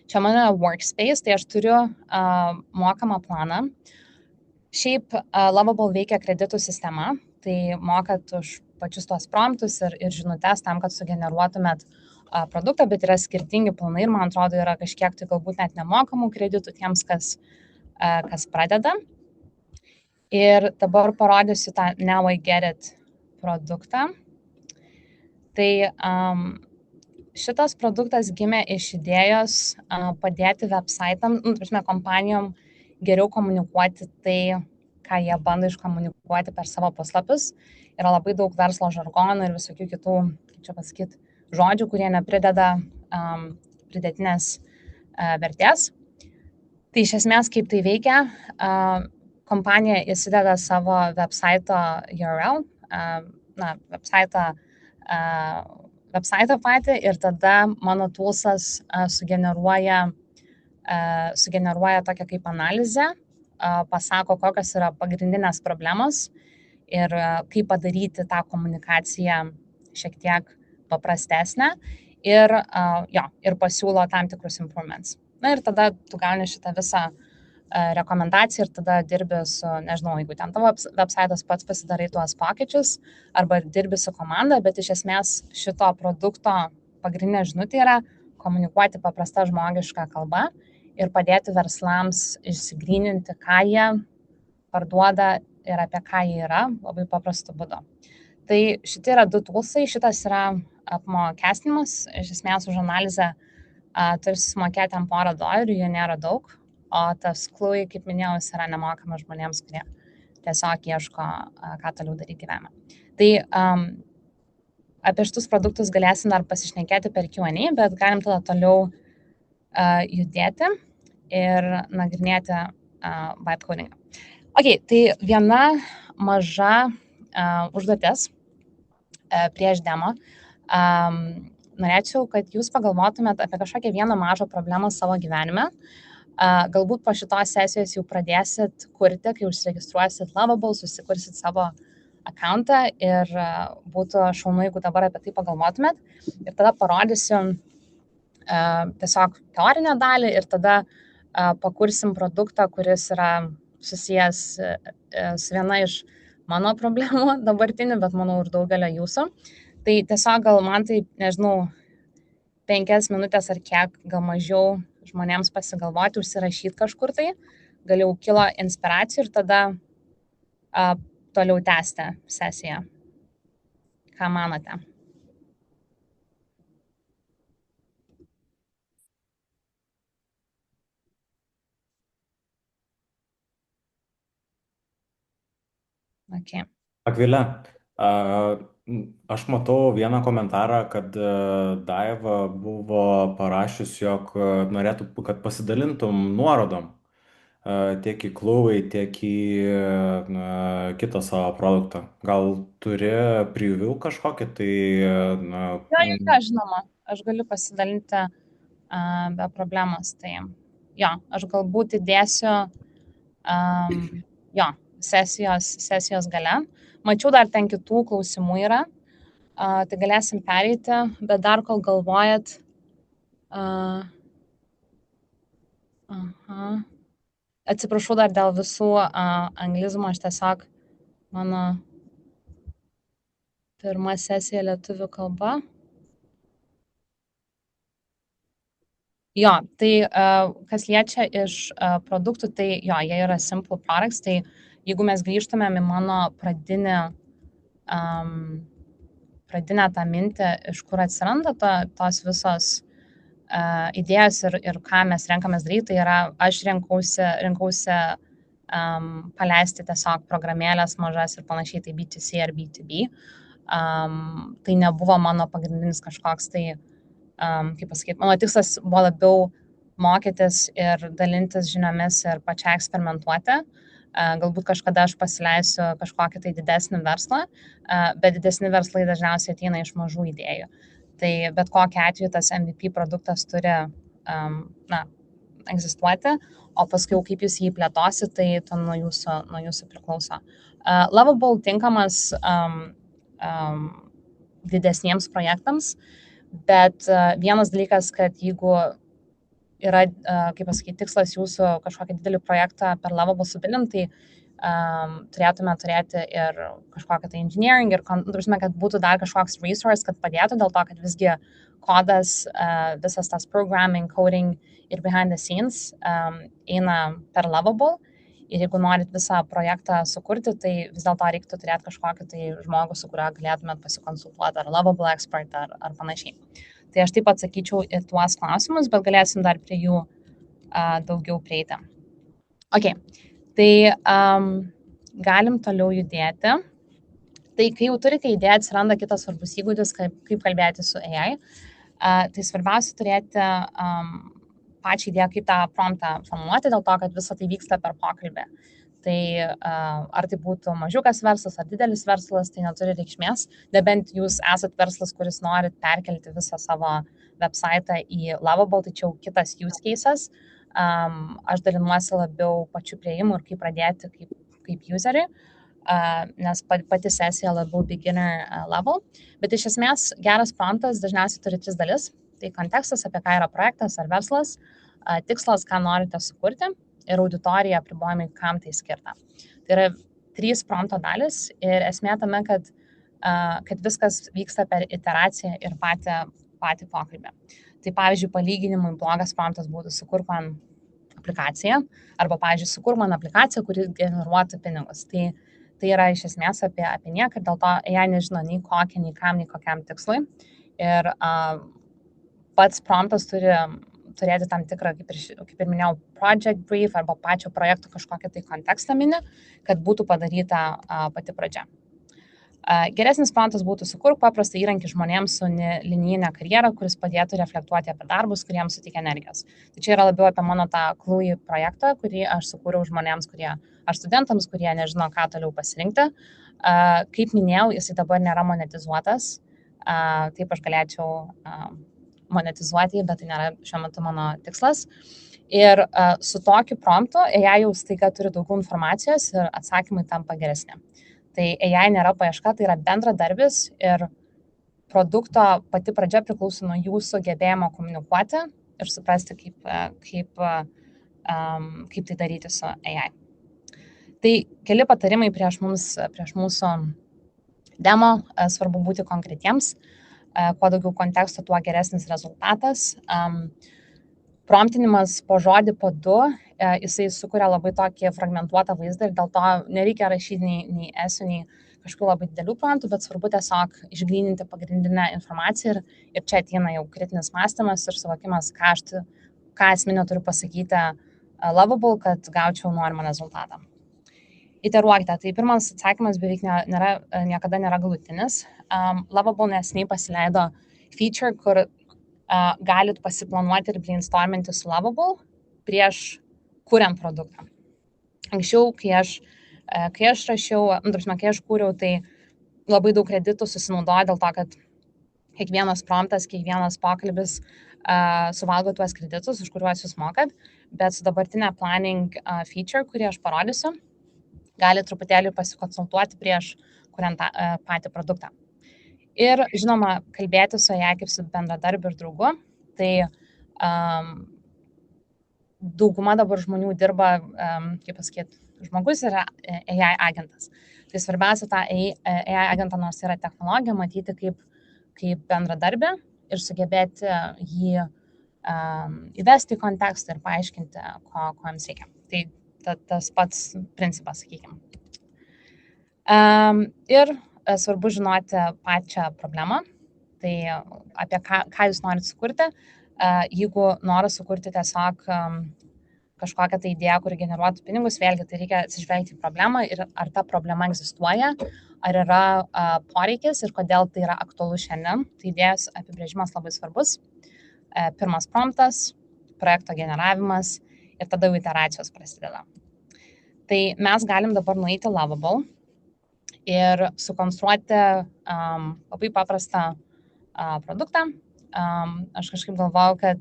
Čia mano workspace, tai aš turiu mokamą planą. Šiaip Lovable veikia kreditų sistema, tai mokat už pačius tuos promptus ir žinutes tam, kad sugeneruotumėt produktą, bet yra skirtingi planai ir man atrodo yra kažkiek tai galbūt net nemokamų kreditų tiems, kas pradeda. Ir dabar parodysiu tą Now I Get It produktą. Tai šitas produktas gimė iš idėjos padėti websaitam, kompanijom geriau komunikuoti tai, ką jie bando iškomunikuoti per savo puslapius. Yra labai daug verslo žargonų ir visokių kitų, kaip čia pasakyti, žodžių, kurie neprideda pridėtinės vertės. Tai iš esmės, kaip tai veikia, kompanija įsideda savo websaito URL, websaitą patį ir tada mano toolsas sugeneruoja tokią kaip analizę, pasako, kokios yra pagrindinės problemos ir kaip padaryti tą komunikaciją šiek tiek paprastesnę ir pasiūlo tam tikrus improvements. Na ir tada tu gauni šitą visą rekomendaciją ir tada dirbi su, nežinau, jeigu ten tavo websaitas pats pasidarai tuos pokyčius arba dirbi su komanda, bet iš esmės šito produkto pagrindinė žinutė yra komunikuoti paprasta žmogiška kalba ir padėti verslams išsigryninti, ką jie parduoda ir apie ką jie yra, labai paprastu būdu. Tai šitie yra du toolsai, šitas yra apmokestinimas, iš esmės už analizę turi susimokėti ant $1, jų nėra daug, o tas Clue, kaip minėjau, jis yra nemokamas žmonėms, kurie tiesiog ieško, ką toliau daryti gyvenime. Tai apie šitus produktus galėsim dar pasišnekėti per Q&A, bet galim tada toliau judėti ir nagrinėti vibe codingą. Ok, tai viena maža užduotis prieš demo. Norėčiau, kad jūs pagalvotumėt apie kažkokią vieną mažą problemą savo gyvenime. Galbūt po šitos sesijos jau pradėsit kurti, kai užsiregistruosit Lovable, susikursit savo accountą ir būtų šaunu, jeigu dabar apie tai pagalvotumėt. Ir tada parodysiu tiesiog teorinę dalį ir tada pakursim produktą, kuris yra susijęs su viena iš mano problemų dabartinių, bet manau ir daugelio jūsų. Tai tiesiog gal man tai, nežinau, 5 minutės ar kiek, gal mažiau žmonėms pasigalvoti, užsirašyti kažkur tai, gal jau kilo inspiracijų ir tada toliau tęsti sesiją. Ką manote? Okay. Akvilė, aš matau vieną komentarą, kad Daiva buvo parašius, jog norėtų, kad pasidalintum nuorodom tiek į Klūvai, tiek į kitą savo produktą. Gal turi preview kažkokį, tai na, Jo, žinoma, aš galiu pasidalinti be problemos. Tai jo, aš galbūt įdėsiu jo, sesijos gale. Mačiau, dar ten kitų klausimų yra, tai galėsim pereiti, bet dar kol galvojat. Atsiprašau dar dėl visų anglizmų, aš tiesiog mano pirma sesija lietuvių kalba. Jo, tai kas liečia iš produktų, tai jo, jie yra simple products, tai jeigu mes grįžtumėm į mano pradinę tą mintį, iš kur atsiranda tos visos idėjos ir ką mes renkamės daryti, tai yra, aš rinkausi paleisti tiesiog programėlės mažas ir panašiai, tai B2C ar B2B. Tai nebuvo mano pagrindinis kažkoks tai, kaip pasakyti, mano tikslas buvo labiau mokytis ir dalintis žiniomis ir pačiai eksperimentuoti. Galbūt kažkada aš pasileisiu kažkokį tai didesnį verslą, bet didesni verslai dažniausiai ateina iš mažų idėjų. Tai bet kokiu atveju tas MVP produktas turi egzistuoti, o paskui kaip jūs jį plėtosit, tai to nuo jūsų priklauso. Lovable tinkamas didesniems projektams, bet vienas dalykas, kad jeigu yra, kaip pasakyti, tikslas jūsų kažkokį didelį projektą per Lovable supilint, tai turėtume turėti ir kažkokią tai engineering ir, kad būtų dar kažkoks resource, kad padėtų, dėl to, kad visgi kodas, visas tas programming, coding ir behind the scenes eina per Lovable. Ir jeigu norit visą projektą sukurti, tai vis dėlto reiktų turėti kažkokį tai žmogų, su kuriuo galėtumėt pasikonsultuoti, ar Lovable expert, ar panašiai. Tai aš taip atsakyčiau į tuos klausimus, bet galėsim dar prie jų daugiau prieiti. Ok, tai galim toliau judėti. Tai kai jau turite idėją, atsiranda kitas svarbus įgūdis, kaip kalbėti su AI. Tai svarbiausia turėti pačią idėją, kaip tą promptą formuoti, dėl to, kad visa tai vyksta per pokalbį. Tai ar tai būtų mažiukas verslas, ar didelis verslas, tai neturi reikšmės. Nebent jūs esat verslas, kuris norit perkelti visą savo website į Lovable, tai čia jau kitas use cases. Aš dalinuosi labiau pačiu prieimu ir kaip pradėti kaip useriui, nes pati sesija labiau beginner level. Bet iš esmės geras promptas dažniausiai turi 3 dalis. Tai kontekstas, apie ką yra projektas ar verslas, tikslas, ką norite sukurti ir auditorija, apribojimai, kam tai skirta. Tai yra 3 prompto dalis ir esmė tame, kad viskas vyksta per iteraciją ir patį pokalbį. Tai pavyzdžiui, palyginimui blogas promptas būtų sukurk man aplikaciją arba, pavyzdžiui, sukurk man aplikaciją, kuri generuotų pinigus. Tai yra iš esmės apie nieką, dėl to jie nežino nei kokią, nei kam, nei kokiam tikslui. Ir pats promptas turi turėti tam tikrą, kaip ir minėjau, project brief arba pačio projekto kažkokią tai kontekstą mini, kad būtų padaryta pati pradžia. Geresnis promptas būtų sukurk paprastą įrankį žmonėms su linijinė karjera, kuris padėtų reflektuoti apie darbus, kuriems suteikia energijos. Tai čia yra labiau apie mano tą Klui projektą, kurį aš sukūriau žmonėms, ar studentams, kurie nežino, ką toliau pasirinkti. Kaip minėjau, jisai dabar nėra monetizuotas. Taip aš galėčiau monetizuoti, bet tai nėra šiuo metu mano tikslas. Ir su tokiu promptu AI jau staiga turi daugiau informacijos ir atsakymai tampa geresni. Tai AI nėra paieška, tai yra bendradarbis ir produkto pati pradžia priklauso nuo jūsų gebėjimo komunikuoti ir suprasti, kaip tai daryti su AI. Tai keli patarimai prieš mūsų demo, svarbu būti konkretiems, kuo daugiau konteksto, tuo geresnis rezultatas. Promptinimas po žodį, po du, jisai sukuria labai tokį fragmentuotą vaizdą ir dėl to nereikia rašyti nei esių, nei kažkokių labai didelių promptų, bet svarbu tiesiog išgryninti pagrindinę informaciją ir čia ateina jau kritinis mąstymas ir suvokimas, ką esminio turiu pasakyti lovable, kad gaučiau norimą rezultatą. Iteruokite. Tai pirmas atsakymas beveik niekada nėra galutinis. Lovable neseniai pasileido feature, kur galit pasiplanuoti ir brainstorminti su Lovable prieš kuriant produktą. Anksčiau, kai aš rašiau, kai aš kūriau, tai labai daug kreditų susinaudojo dėl to, kad kiekvienas promptas, kiekvienas pokalbis suvalgo tuos kreditus, už kuriuos jūs mokat, bet su dabartinė planning feature, kurį aš parodysiu, gali truputėlį pasikonsultuoti prieš kuriant patį produktą. Ir, žinoma, kalbėti su ją kaip su bendradarbiu ir draugu. Tai dauguma dabar žmonių dirba, žmogus yra AI agentas. Tai svarbiausia tą AI agentą, nors yra technologija, matyti kaip bendradarbį ir sugebėti jį įvesti į kontekstą ir paaiškinti, ko jums reikia. Tai tas pats principas, sakykime. Ir svarbu žinoti pačią problemą, tai apie ką jūs norit sukurti. Jeigu norit sukurti tiesiog kažkokią tai idėją, kuri generuotų pinigus, vėlgi tai reikia atsižvelgti į problemą ir ar ta problema egzistuoja, ar yra poreikis ir kodėl tai yra aktualu šiandien. Tai idėjos apibrėžimas labai svarbus. Pirmas promptas, projekto generavimas ir tada jau iteracijos prasideda. Tai mes galim dabar nueiti Lovable ir sukonstruoti labai paprastą produktą. Aš kažkaip galvojau, kad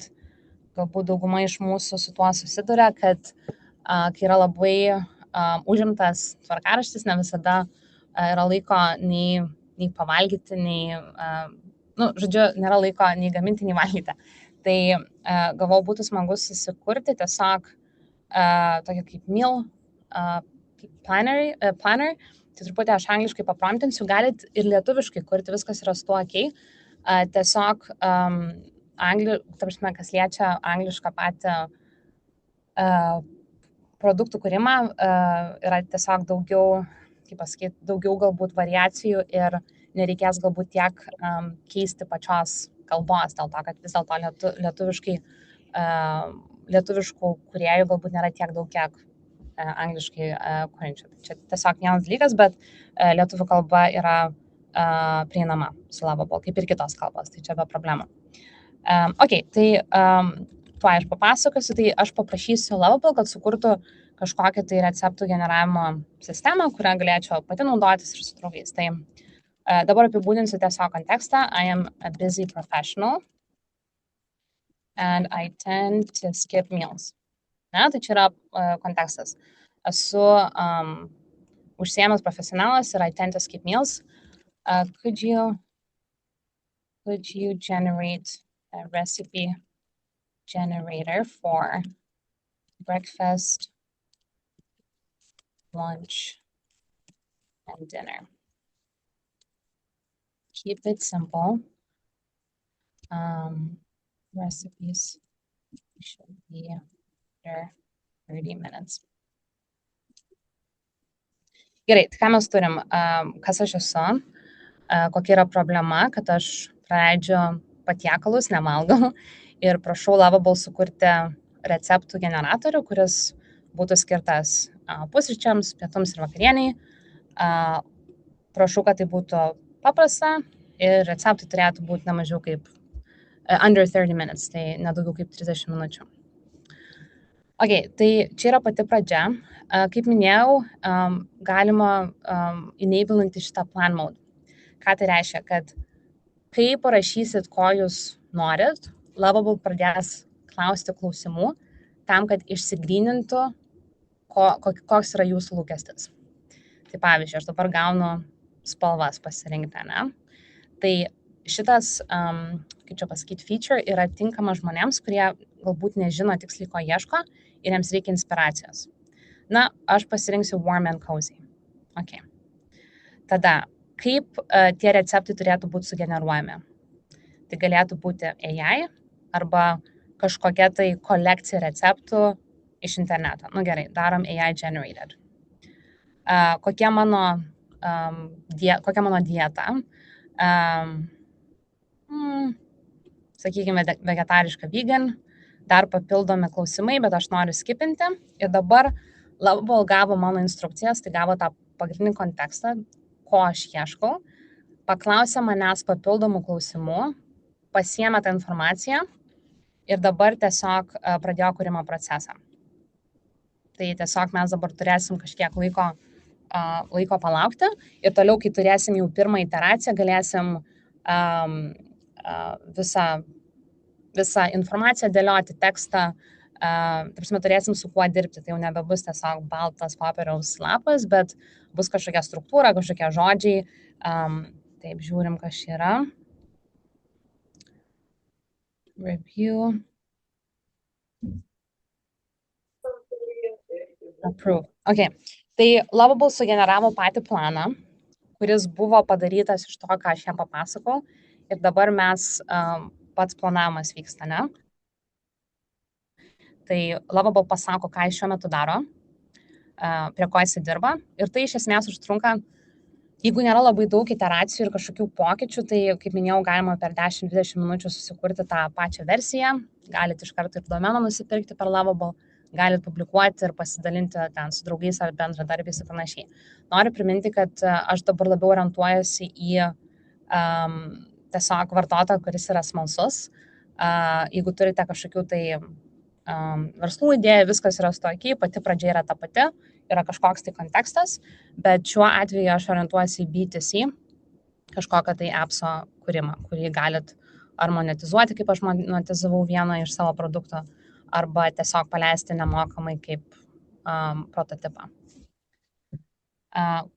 galbūt dauguma iš mūsų su tuo susiduria, kad kai yra labai užimtas tvarkaraštis, ne visada yra laiko nei pavalgyti, nėra laiko nei gaminti, nei valgyti. Tai galvojau, būtų smagu susikurti tiesiog tokia kaip meal planner. Tai truputį aš angliškai papromptinsiu, galit ir lietuviškai kurti, viskas yra su tuo ok. Tiesiog, kas liečia anglišką patį produktų kūrimą, yra tiesiog daugiau galbūt variacijų ir nereikės galbūt tiek keisti pačios kalbos, dėl to, kad vis dėlto lietuviškų kūrėjų galbūt nėra tiek daug, kiek angliškai kuriančių. Čia tiesiog vienas dalykas, bet lietuvių kalba yra prieinama su Lovable, kaip ir kitos kalbos, tai čia be problemų. Tai tuo aš papasakosiu, tai aš paprašysiu Lovable, kad sukurtų kažkokią tai receptų generavimo sistemą, kurią galėčiau pati naudotis ir su draugais. Tai dabar apibūdinsiu tiesiog kontekstą. I am a busy professional and I tend to skip meals. Tai čia yra kontekstas. Esu užsiėmęs profesionalas ir I tend to skip meals. Could you generate a recipe generator for breakfast, lunch, and dinner? Keep it simple. Recipes should be 30 minutes. Gerai, tai ką mes turim? Kas aš esu? Kokia yra problema, kad aš praleidžiu patiekalus, nevalgau ir prašau Lovable sukurti receptų generatorių, kuris būtų skirtas pusryčiams, pietums ir vakarieniai. Prašau, kad tai būtų paprasta ir receptai turėtų būti nemažiau kaip under 30 minutes, tai nedaugiau kaip 30 minučių. Tai čia yra pati pradžia. Kaip minėjau, galima enablinti šitą plan mode. Ką tai reiškia? Kad kai parašysit, ko jūs norit, Lovable pradės klausti klausimų tam, kad išsigrynintų, koks yra jūsų lūkestis. Tai pavyzdžiui, aš dabar gaunu spalvas pasirinkti, ne? Tai šitas, kaip čia pasakyti, feature yra tinkamas žmonėms, kurie galbūt nežino tiksliai, ko ieško ir jiems reikia inspiracijos. Aš pasirinksiu warm and cozy. Tada kaip tie receptai turėtų būti sugeneruojami. Tai galėtų būti AI arba kažkokia tai kolekcija receptų iš interneto. Nu gerai, darom AI generated. Kokia mano dieta? Sakykime, vegetariška vegan, dar papildomi klausimai, bet aš noriu skipinti. Ir dabar Lovable gavo mano instrukcijas, tai gavo tą pagrindinį kontekstą, ko aš ieškau, paklausė manęs papildomų klausimų, pasiėmė tą informaciją ir dabar tiesiog pradėjo kūrimo procesą. Tai tiesiog mes dabar turėsim kažkiek laiko palaukti ir toliau, kai turėsim jau pirmą iteraciją, galėsim visą informaciją dėlioti, tekstą, turėsim su kuo dirbti, tai jau nebebus tiesiog baltas popieriaus lapas, bet bus kažkokia struktūra, kažkokie žodžiai. Taip, žiūrim, kas čia yra. Review. Approve. Okay. Tai Lovable sugeneravo patį planą, kuris buvo padarytas iš to, ką aš jam papasakau. Ir dabar mes pats planavimas vyksta, ne? Tai Lovable pasako, ką jis šiuo metu daro, prie ko jis dirba. Ir tai iš esmės užtrunka, jeigu nėra labai daug iteracijų ir kažkokių pokyčių, tai, kaip minėjau, galima per 10-20 minučių susikurti tą pačią versiją. Galite iš karto ir domeną nusipirkti per Lovable, galite publikuoti ir pasidalinti ten su draugais ar bendradarbiais ir panašiai. Noriu priminti, kad aš dabar labiau orientuojuosi į tiesiog vartotoją, kuris yra smalsus. Jeigu turite kažkokių tai verslų idėja, viskas yra stokiai, pati pradžia yra ta pati, yra kažkoks tai kontekstas, bet šiuo atveju aš orientuojuosi į B2C, kažkokią tai appso kūrimą, kurį galit ar monetizuoti, kaip aš monetizavau vieną iš savo produktų, arba tiesiog paleisti nemokamai kaip prototipą.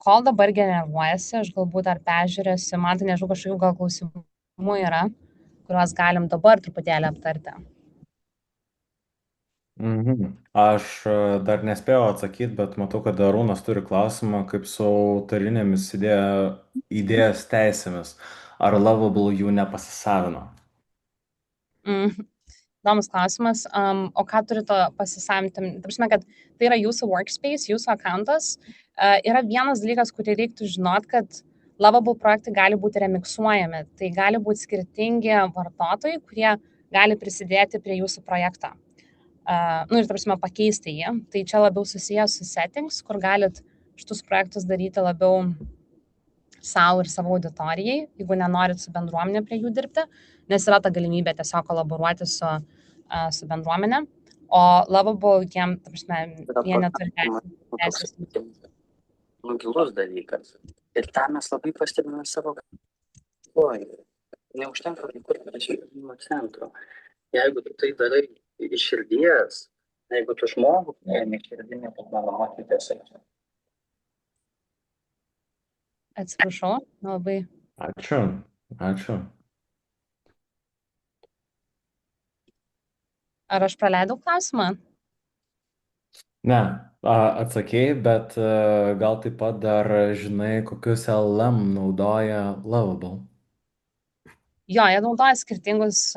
Kol dabar generuojasi, aš galbūt dar peržiūrėsiu, man tai nežinau, kažkokių gal klausimų yra, kuriuos galim dabar truputėlį aptarti. Aš dar nespėjau atsakyti, bet matau, kad Arūnas turi klausimą, kaip su autorinėmis idėjos teisėmis. Ar Lovable jų nepasisavino? Įdomus klausimas. O ką turite pasisavinti? Prasme, kad tai yra jūsų workspace, jūsų accountas. Yra vienas dalykas, kurį reiktų žinot, kad Lovable projektai gali būti remiksuojami. Tai gali būti skirtingi vartotojai, kurie gali prisidėti prie jūsų projekto. Ir, prasme, pakeisti jį. Tai čia labiau susijęs su settings, kur galit šitus projektus daryti labiau savo ir savo auditorijai, jeigu nenorit su bendruomenė prie jų dirbti, nes yra ta galimybė tiesiog kolaboruoti su bendruomenė. O Lovable, jie neturi teisės. Gilus dalykas. Ir tą mes labai pastebime savo galvoje. Neužtenka kurti švietimo centro. Jeigu tu tai darai iš širdies, jeigu tu žmogų paimi širdinį, kaip mano mokytė sakė. Atsiprašau, labai. Ačiū. Ar aš praleidau klausimą? Ne, atsakėjai, bet gal taip pat dar žinai, kokius LLM naudoja Lovable. Jo, jie naudoja skirtingus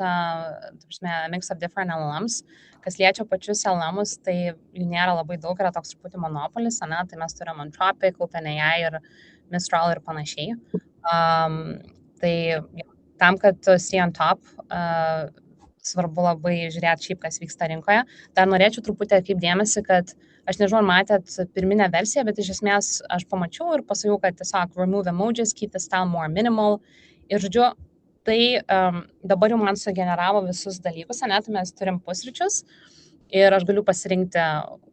mix of different LLMs. Kas liečia pačius LLMus, tai jų nėra labai daug, yra toks truputį monopolis, ne? Tai mes turime Anthropic, OpenAI ir Mistral ir panašiai. Tai tam, kad stay on top, svarbu labai žiūrėti šiaip, kas vyksta rinkoje. Dar norėčiau truputį atkreipdėmėsi, kad aš nežinau, ar matėt pirminę versiją, bet iš esmės aš pamačiau ir pasakiau, kad tiesiog remove emojis, keep the style more minimal. Ir žodžiu, tai dabar jau man sugeneravo visus dalykus, ne, tai mes turim pusryčius ir aš galiu pasirinkti,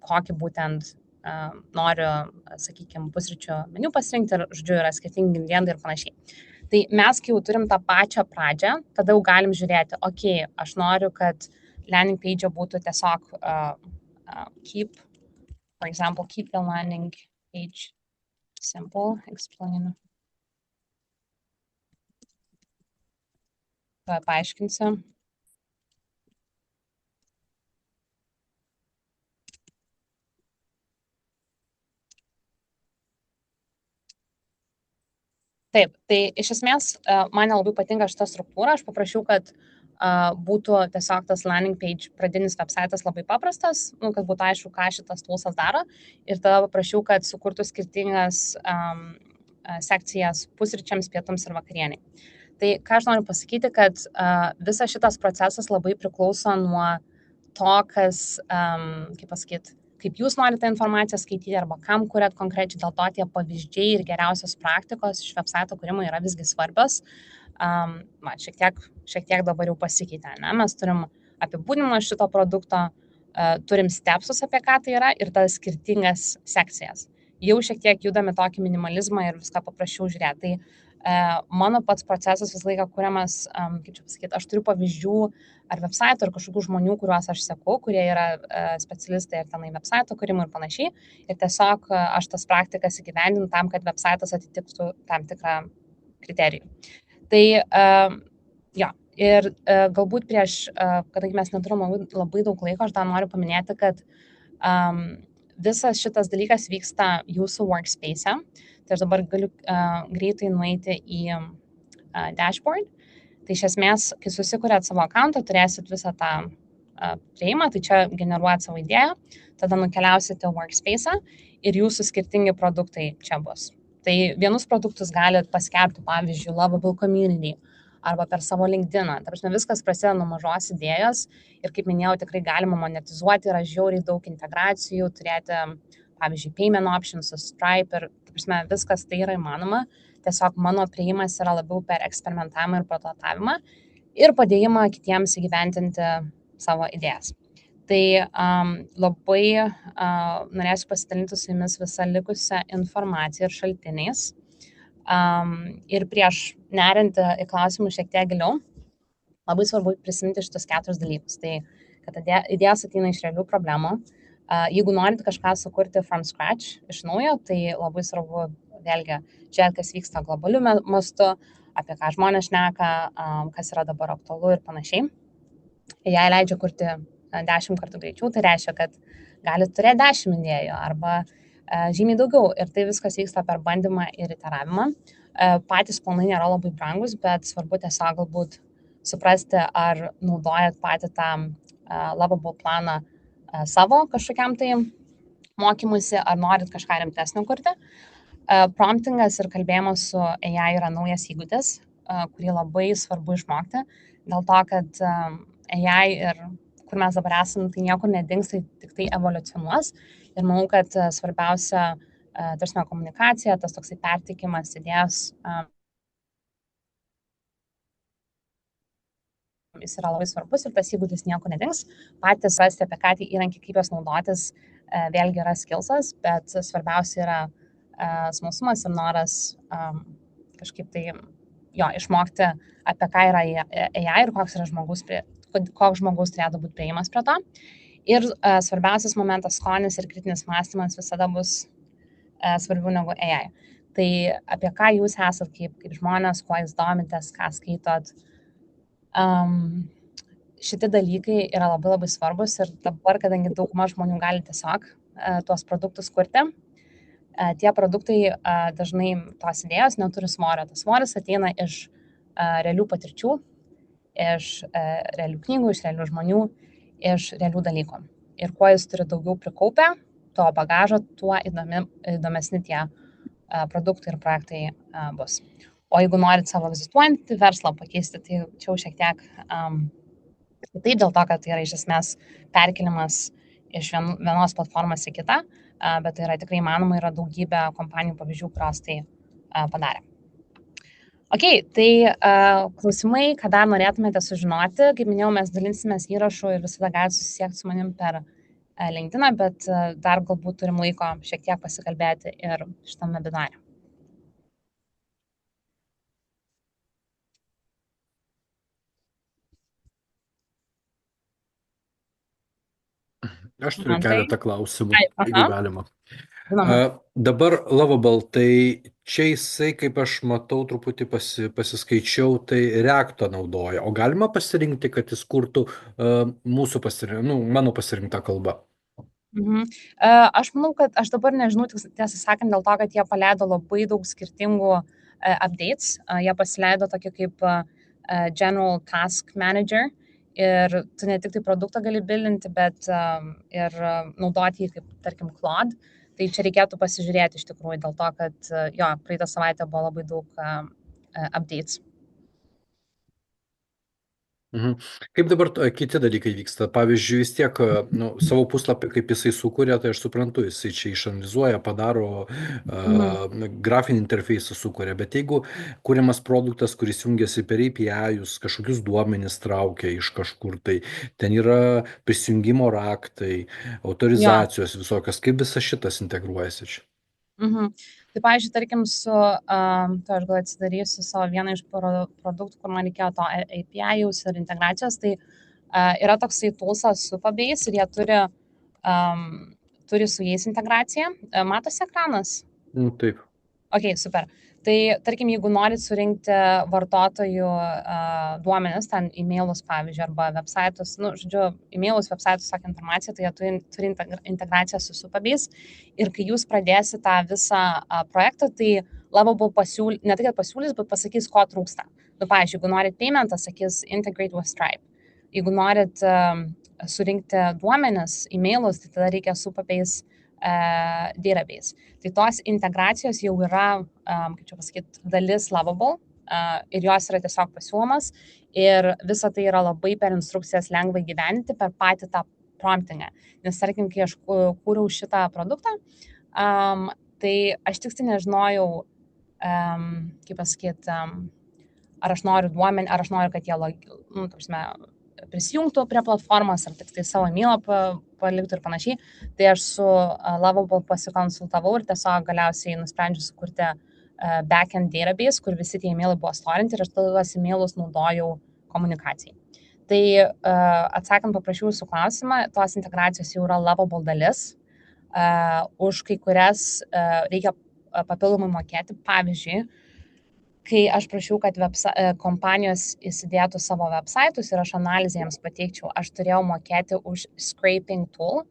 kokį būtent noriu, sakykime, pusryčių meniu pasirinkti ir, žodžiu, yra skirtingi ingredientai ir panašiai. Tai mes, kai jau turim tą pačią pradžią, tada jau galim žiūrėti, aš noriu, kad landing page būtų tiesiog keep the landing page simple, explain. Paaiškinsiu. Taip, tai iš esmės man nelabai patinka šita struktūra, aš paprašiau, kad būtų tiesiog tas landing page, pradinis websaitas labai paprastas, kad būtų aišku, ką šitas toolsas daro, ir tada paprašiau, kad sukurtų skirtingas sekcijas pusryčiams, pietums ir vakarieniai. Tai ką aš noriu pasakyti, kad visas šitas procesas labai priklauso nuo to, kas, kaip pasakyti, kaip jūs norite informaciją skaityti arba kam kuriat konkrečiai, dėl to tie pavyzdžiai ir geriausios praktikos iš websaito kūrimo yra visgi svarbios. Šiek tiek dabar jau pasikeitė, ne? Mes turim apibūdinimą šito produkto, turim stepsus, apie ką tai yra, ir tas skirtingas sekcijas. Jau šiek tiek judame tokį minimalizmą ir viską paprasčiau žiūrėti. Tai mano pats procesas visą laiką kuriamas, kaip čia pasakyti, aš turiu pavyzdžių ar website, ar kažkokių žmonių, kuriuos aš seku, kurie yra specialistai ir tenai website kūrimų ir panašiai. Ir tiesiog aš tas praktikas įgyvendinu tam, kad website'as atitiktų tam tikrą kriterijų. Tai jo, ir galbūt prieš, kadangi mes neturim labai daug laiko, aš dar noriu paminėti, kad visas šitas dalykas vyksta jūsų workspace'e. Tai aš dabar galiu greitai nueiti į dashboard. Tai iš esmės, kai susikuriat savo accountą, turėsit visą tą prieimą, tai čia generuojat savo idėją, tada nukeliausite workspace'ą ir jūsų skirtingi produktai čia bus. Tai vienus produktus galit paskelbti, pavyzdžiui, Lovable Community arba per savo LinkedIną. Ta prasme, viskas prasideda nuo mažos idėjos ir, kaip minėjau, tikrai galima monetizuoti, yra žiauriai daug integracijų, turėti, pavyzdžiui, payment options su Stripe ir, ta prasme, viskas tai yra įmanoma. Tiesiog mano prieimas yra labiau per eksperimentavimą ir prototavimą ir padėjimą kitiems įgyventinti savo idėjas. Tai labai norėsiu pasidalinti su jumis visą likusią informaciją ir šaltiniais. Ir prieš neriant į klausimus šiek tiek giliau, labai svarbu prisiminti šitus 4 dalykus. Tai, kad idėjas ateina iš realių problemų. Jeigu norit kažką sukurti from scratch, iš naujo, tai labai svarbu vėlgi žiūrėti, kas vyksta globaliu mastu, apie ką žmonės šneka, kas yra dabar aktualu ir panašiai. Jei leidžia kurti 10 kartų greičiau, tai reiškia, kad galite turėti 10 idėjų arba žymiai daugiau. Ir tai viskas vyksta per bandymą ir iteravimą. Patys planai nėra labai brangus, bet svarbu tiesiog galbūt suprasti, ar naudojat patį tą Lovable planą savo kažkokiam tai mokymusi, ar norit kažką rimtesnio kurti. Promptingas ir kalbėjimas su AI yra naujas įgūdis, kurį labai svarbu išmokti, dėl to, kad AI ir kur mes dabar esame, tai niekur nedings, tai tik tai evoliucionuos. Ir manau, kad svarbiausia, tarsi komunikacija, tas toksai perteikimas idėjas, jis yra labai svarbus ir tas įgūdis niekur nedings. Patys rasti, apie ką tai įrankį, kaip jos naudotis, vėlgi yra skillsas, bet svarbiausia yra smalsumas ir noras kažkaip tai išmokti, apie ką yra AI ir koks žmogaus turėtų būti prieimas prie to. Ir svarbiausias momentas, skonis ir kritinis mąstymas visada bus svarbiau negu AI. Tai apie ką jūs esat kaip žmonės, kuo jūs domitės, ką skaitot. Šitie dalykai yra labai labai svarbus ir dabar, kadangi dauguma žmonių gali tiesiog tuos produktus kurti, tie produktai dažnai tos idėjos neturi svorio. Tas svoris ateina iš realių patirčių, iš realių knygų, iš realių žmonių, iš realių dalykų. Ir kuo jis turi daugiau prikaupę to bagažo, tuo įdomesni tie produktai ir projektai bus. O jeigu norit savo egzistuojantį verslą pakeisti, tai čia jau šiek tiek kitaip, dėl to, kad tai yra iš esmės perkelimas iš vienos platformos į kitą, bet tai yra tikrai įmanoma, yra daugybė kompanijų pavyzdžių, kurios tai padarė. Ok, tai klausimai, ką dar norėtumėte sužinoti, kaip minėjau, mes dalinsimės įrašų ir visada galite susisiekti su manim per LinkedIn, bet dar galbūt turim laiko šiek tiek pasikalbėti ir šitam webinare. Aš turiu keletą klausimų, Aha. jeigu galima. Žinoma. Dabar Lovable, tai čia jisai, kaip aš matau, truputį pasiskaičiau, tai React'ą naudoja. O galima pasirinkti, kad jis kurtų mano pasirinktą kalbą? Aš manau, kad aš dabar nežinau, tiesą sakant, dėl to, kad jie paleido labai daug skirtingų updates. Jie pasileido tokį kaip General Task Manager ir tu ne tik tai produktą gali bildinti, bet ir naudoti jį kaip, tarkim, Claude. Tai čia reikėtų pasižiūrėti iš tikrųjų dėl to, kad jo, praeitą savaitę buvo labai daug updates. Kaip dabar kiti dalykai vyksta? Pavyzdžiui, vis tiek savo puslapį, kaip jisai sukuria, tai aš suprantu, jisai čia išanalizuoja, padaro, grafinį interfeisą sukuria, bet jeigu kuriamas produktas, kuris jungiasi per API-us, kažkokius duomenis traukia iš kažkur, tai ten yra prisijungimo raktai, autorizacijos visokios, kaip visas šitas integruojasi čia? Tai, pavyzdžiui, tarkim, tai aš gal atsidarysiu savo vieną iš produktų, kur man reikėjo to API-jaus ir integracijos, tai yra toksai toolsas Supabase ir jie turi su jais integraciją. Matosi ekranas? Taip. Ok, super. Tai, tarkim, jeigu norit surinkti vartotojų duomenis, ten e-mailus, pavyzdžiui, arba websaitus, žodžiu, e-mailus, websaitus, tokią informaciją, tai jie turi integraciją su Supabase. Ir kai jūs pradėsite tą visą projektą, tai Lovable ne tai, kad pasiūlys, bet pasakys, ko trūksta. Pavyzdžiui, jeigu norit paymentą, sakys integrate with Stripe. Jeigu norit surinkti duomenis, e-mailus, tai tada reikia Supabase database. Tai tos integracijos jau yra, kaip čia pasakyti, dalis Lovable ir jos yra tiesiog pasiūlomas ir visa tai yra labai per instrukcijas lengvai gyventi per patį tą promptingą. Nes, tarkim, kai aš kūriau šitą produktą, tai aš tiksliai nežinojau, kaip pasakyti, ar aš noriu duomenį, ar aš noriu, kad jie prisijungtų prie platformos, ar tik tai savo e-mailą paliktų ir panašiai. Tai aš su Lovable pasikonsultavau ir tiesiog galiausiai nusprendžiau sukurti backend database, kur visi tie e-mailai buvo storinti ir aš tuos e-mailus naudojau komunikacijai. Tai atsakant paprašiau jūsų klausimą, tos integracijos jau yra Lovable dalis. Už kai kurias reikia papildomai mokėti. Pavyzdžiui, kai aš prašiau, kad kompanijos įsidėtų savo websaitus ir aš analizę jiems pateikčiau, aš turėjau mokėti už scraping tool,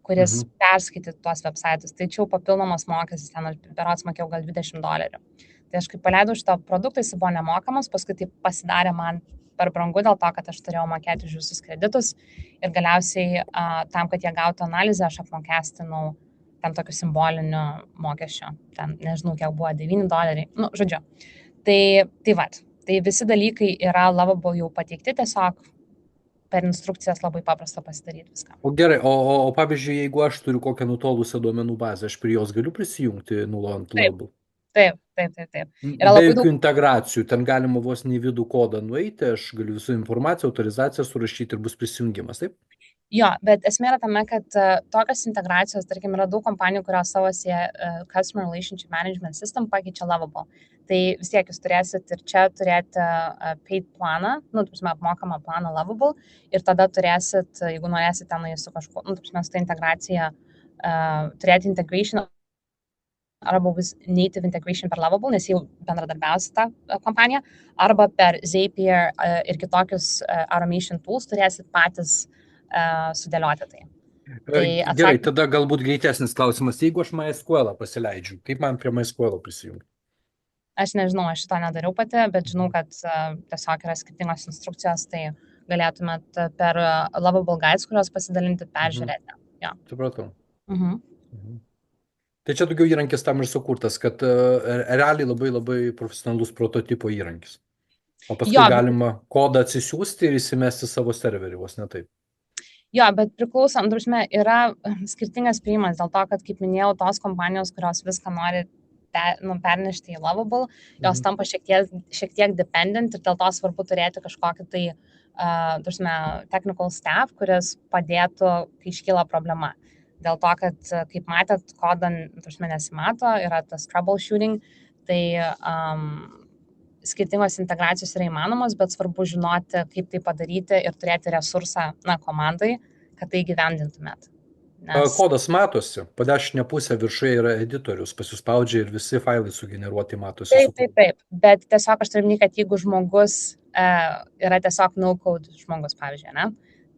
kuris perskaitytų tuos websaitus. Tai čia jau papildomas mokestis, ten aš berods mokėjau gal $20. Tai aš kai paleidau šitą produktą, jis buvo nemokamas, paskui tai pasidarė man per brangu dėl to, kad aš turėjau mokėti už visus kreditus ir galiausiai tam, kad jie gautų analizę, aš apmokestinau ten tokiu simboliniu mokesčiu. Ten, nežinau, kiek buvo, $9. Žodžiu. Tai visi dalykai yra Lovable jau pateikti, tiesiog per instrukcijas labai paprasta pasidaryti viską. O gerai, o pavyzdžiui, jeigu aš turiu kokią nutolusią duomenų bazę, aš prie jos galiu prisijungti naudojant Lovable? Taip. Be jokių integracijų, ten galima vos ne į vidų kodą nueiti, aš galiu visų informaciją, autorizaciją surašyti ir bus prisijungimas, taip? Jo, bet esmė yra tame, kad tokios integracijos, tarkim, yra daug kompanijų, kurios savo Customer Relationship Management System pakeičia Lovable. Tai vis tiek jūs turėsit ir čia turėti paid planą, apmokamą planą Lovable ir tada turėsit, jeigu norėsit ten su kažkuo, su ta integracija, turėti integration arba bus native integration per Lovable, nes jau bendradarbiausi tą kompaniją, arba per Zapier ir kitokius automation tools turėsit patys sudėlioti tai. Gerai, tada galbūt greitesnis klausimas. Jeigu aš MySQL pasileidžiu, kaip man prie MySQL prisijungti? Aš nežinau, aš šito nedariau pati, bet žinau, kad tiesiog yra skirtingos instrukcijos, tai galėtumėt per Lovable Guides, kurios pasidalinti, peržiūrėti. Jo. Supratau. Tai čia daugiau įrankis tam ir sukurtas, kad realiai labai labai profesionalus prototipo įrankis. O paskui galima kodą atsisiųsti ir įsimesti savo serverį, vos ne taip. Jo, bet priklausom, yra skirtingas priimas dėl to, kad, kaip minėjau, tos kompanijos, kurios viską nori pernešti į Lovable, jos tampa šiek tiek dependent ir dėl to svarbu turėti kažkokį tai technical staff, kuris padėtų, kai iškyla problema. Dėl to, kad, kaip matėt, kodą nesimato, yra tas troubleshooting, tai skirtingos integracijos yra įmanomos, bet svarbu žinoti, kaip tai padaryti ir turėti resursą komandai, kad tai gyvendintumėt. Kodas matosi, po dešinę pusę viršuje yra editorius, pasispaudžia ir visi failai sugeneruoti matosi. Taip, bet tiesiog aš turiu minėti, kad jeigu žmogus yra tiesiog no-code žmogus, pavyzdžiui, ne?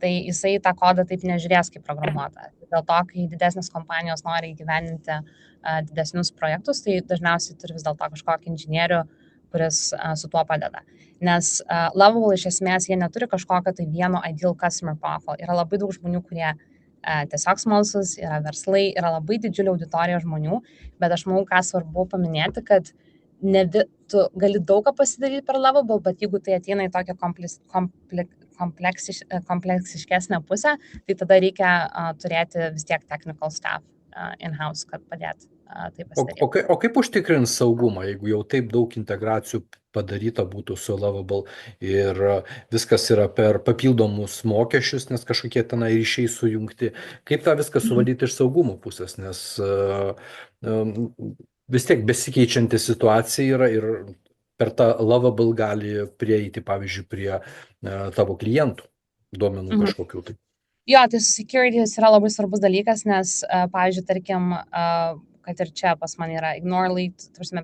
Tai jisai tą kodą taip nežiūrės kaip programuotą. Dėl to, kai didesnės kompanijos nori įgyvendinti didesnius projektus, tai dažniausiai turi vis dėlto kažkokį inžinierių kuris su tuo padeda. Nes Lovable iš esmės jie neturi kažkokio tai vieno ideal customer profile. Yra labai daug žmonių, kurie tiesiog smalsus, yra verslai, yra labai didžiulė auditorija žmonių, bet aš manau, ką svarbu paminėti, kad tu gali daugą pasidaryti per Lovable, bet jeigu tai ateina į tokią kompleksiškesnę pusę, tai tada reikia turėti vis tiek technical staff in-house, kad padėtų tai pasidaryti. O kaip užtikrins saugumą, jeigu jau taip daug integracijų padaryta būtų su Lovable ir viskas yra per papildomus mokesčius, nes kažkokie tenai ryšiai sujungti. Kaip tą viską suvaldyti iš saugumo pusės, nes vis tiek besikeičianti situacija yra ir per tą Lovable gali prieiti, pavyzdžiui, prie tavo klientų duomenų kažkokių tai. Jo, tai security'is yra labai svarbus dalykas, nes, pavyzdžiui, tarkim, kad ir čia pas man yra ignore lead,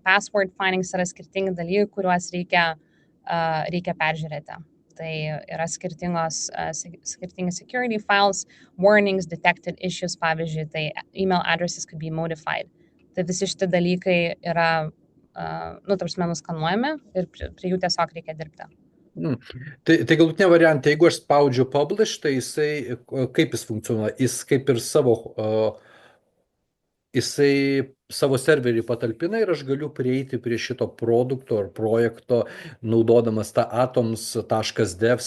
password findings yra skirtingi dalykai, kuriuos reikia peržiūrėti. Tai yra skirtingi security files, warnings, detected issues, pavyzdžiui, tai email addresses could be modified. Tai visi šitie dalykai yra, nuskanuojami ir prie jų tiesiog reikia dirbti. Tai galutinė variantė, jeigu aš spaudžiu publish, tai jisai, kaip jis funkcionuoja, jis kaip ir jisai savo serverį patalpina ir aš galiu prieiti prie šito produkto ar projekto, naudodamas tą atoms.dev/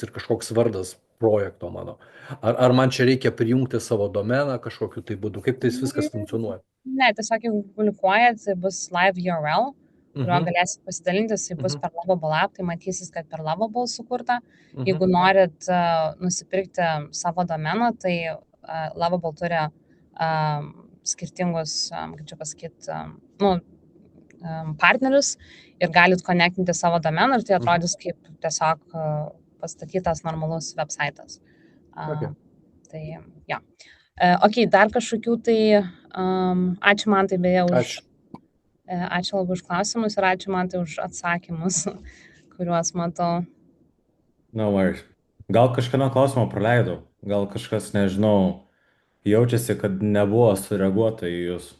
ir kažkoks vardas projekto mano. Ar man čia reikia prijungti savo domeną kažkokiu tai būdu, kaip tai viskas funkcionuoja? Ne, tiesiog jeigu publikuojat, tai bus live URL, kuriuo galėsit pasidalinti, jisai bus per Lovable app, tai matysis, kad per Lovable sukurta. Jeigu norit nusipirkti savo domeną, tai Lovable turi skirtingus, kaip čia pasakyti, partnerius ir galit connectinti savo domeną ir tai atrodys kaip tiesiog pastatytas normalus websaitas. Tai, ja. Ok, dar kažkokių tai, ačiū man tai beje už... Ačiū labai už klausimus ir ačiū man tai už atsakymus, kuriuos matau. No worries. Gal kažkieno klausimą praleidau, gal kažkas, nežinau, jaučiasi, kad nebuvo sureaguota į jūs.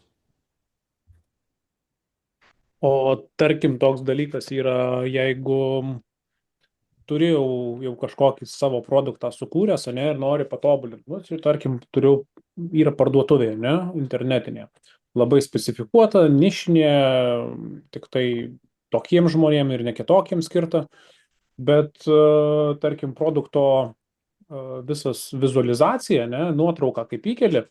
O tarkim, toks dalykas yra, jeigu turėjau jau kažkokį savo produktą sukūręs, ne, ir nori patobulinti. Nu, tarkim, yra parduotuvė, ne, internetinė. Labai specifikuota, nišinė, tik tai tokiems žmonėms ir ne kitokiems skirta, bet, tarkim, produkto visas vizualizacija, ne, nuotrauka kaip įkeli,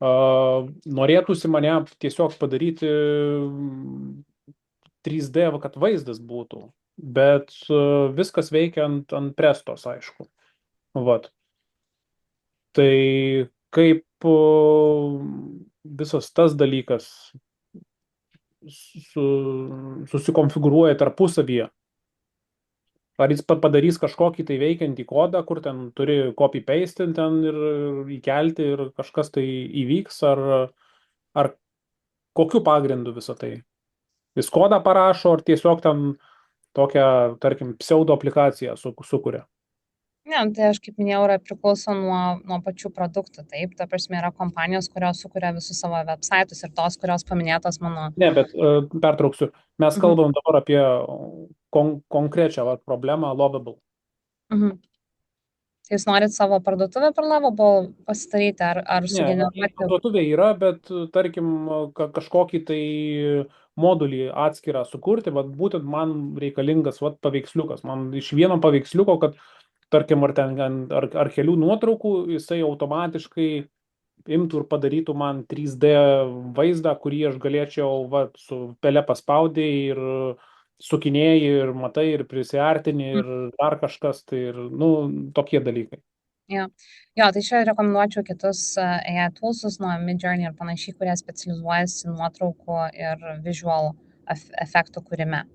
norėtųsi mane tiesiog padaryti 3D, kad vaizdas būtų, bet viskas veikia ant prestos, aišku. Vat. Tai kaip visas tas dalykas susikonfigūruoja tarpusavyje. Ar jis padarys kažkokį tai veikiantį kodą, kur ten turi copy-paste ten ir įkelti ir kažkas tai įvyks, ar kokiu pagrindu visą tai? Jis kodą parašo, ar tiesiog ten tokią, tarkim, pseudo aplikaciją sukuria? Ne, tai aš kaip minėjau, yra priklauso nuo pačių produktų, taip, ta prasme yra kompanijos, kurios sukuria visus savo websaitus ir tos, kurios paminėtos mano... Ne, bet pertrauksiu, mes kalbam dabar apie konkrečią problemą Lovable. Jūs norit savo parduotuvę per Lovable pasidaryti, ar sugeneruoti? Ne, parduotuvė yra, bet tarkim kažkokį tai modulį atskirą sukurti, būtent man reikalingas paveiksliukas. Man iš vieno paveiksliuko, kad tarkim, ar kelių nuotraukų, jisai automatiškai imtų ir padarytų man 3D vaizdą, kurį aš galėčiau su pele paspaudai ir sukinėjai ir matai ir prisiartini ir dar kažkas, tai ir, tokie dalykai. Jo, tai čia rekomenduočiau kitus AI toolsus nuo Midjourney ir panašiai, kurie specializuojasi nuotraukų ir visual efektų kūrime.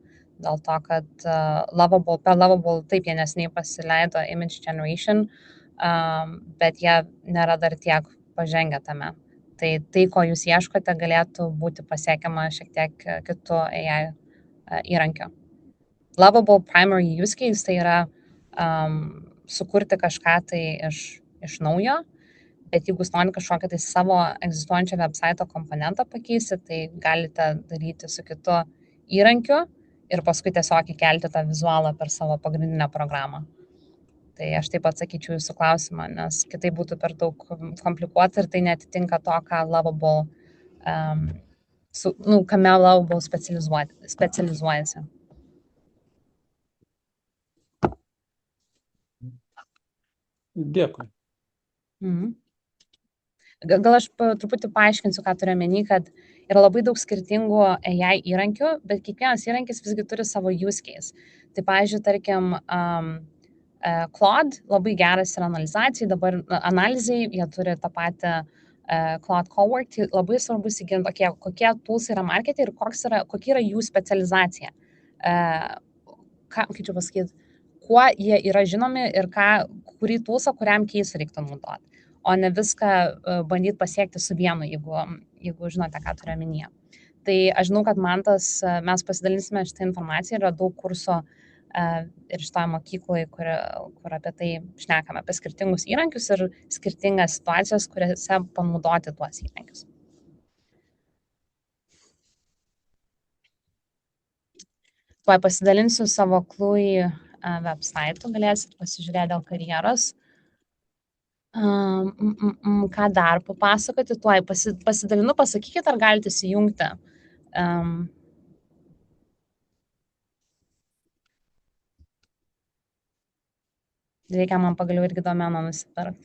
Dėl to, kad per Lovable taip jie neseniai pasileido image generation, bet jie nėra dar tiek pažengę tame. Tai, ko jūs ieškote, galėtų būti pasiekiama šiek tiek kitų AI įrankių. Lovable primary use case tai yra sukurti kažką tai iš naujo, bet jeigu jūs norite kažkokią tai savo egzistuojančią website komponentą pakeisti, tai galite daryti su kitu įrankiu ir paskui tiesiog įkelti tą vizualą per savo pagrindinę programą. Tai aš taip atsakyčiau jūsų klausimą, nes kitai būtų per daug komplikuota ir tai netitinka to, ką Lovable, kame Lovable specializuojasi. Dėkui. Gal aš truputį paaiškinsiu, ką turiu omeny, kad yra labai daug skirtingų AI įrankių, bet kiekvienas įrankis visgi turi savo use case. Tai, pavyzdžiui, tarkim, Claude labai geras yra analizacijai, dabar analizai, jie turi tą patį Claude Cowork, tai labai svarbu įsigilinti, kokie tools yra markete ir kokia yra jų specializacija. Kaip čia pasakyti, kuo jie yra žinomi ir kurį toolsą, kuriam keisui reiktų naudoti, o ne viską bandyti pasiekti su vienu, jeigu žinote, ką turiu omenyje. Tai aš žinau, kad mes pasidalinsime šitą informaciją, yra daug kursų ir šitoje mokykloje, kur apie tai šnekame, apie skirtingus įrankius ir skirtingas situacijas, kuriuose panaudoti tuos įrankius. Tuoj pasidalinsiu savo Klui website, galėsit pasižiūrėti dėl karjeros. Ką dar papasakoti, tuoj pasidalinu, pasakykit, ar galite įsijungti. Reikia man pagaliau irgi domeną nusipirkti.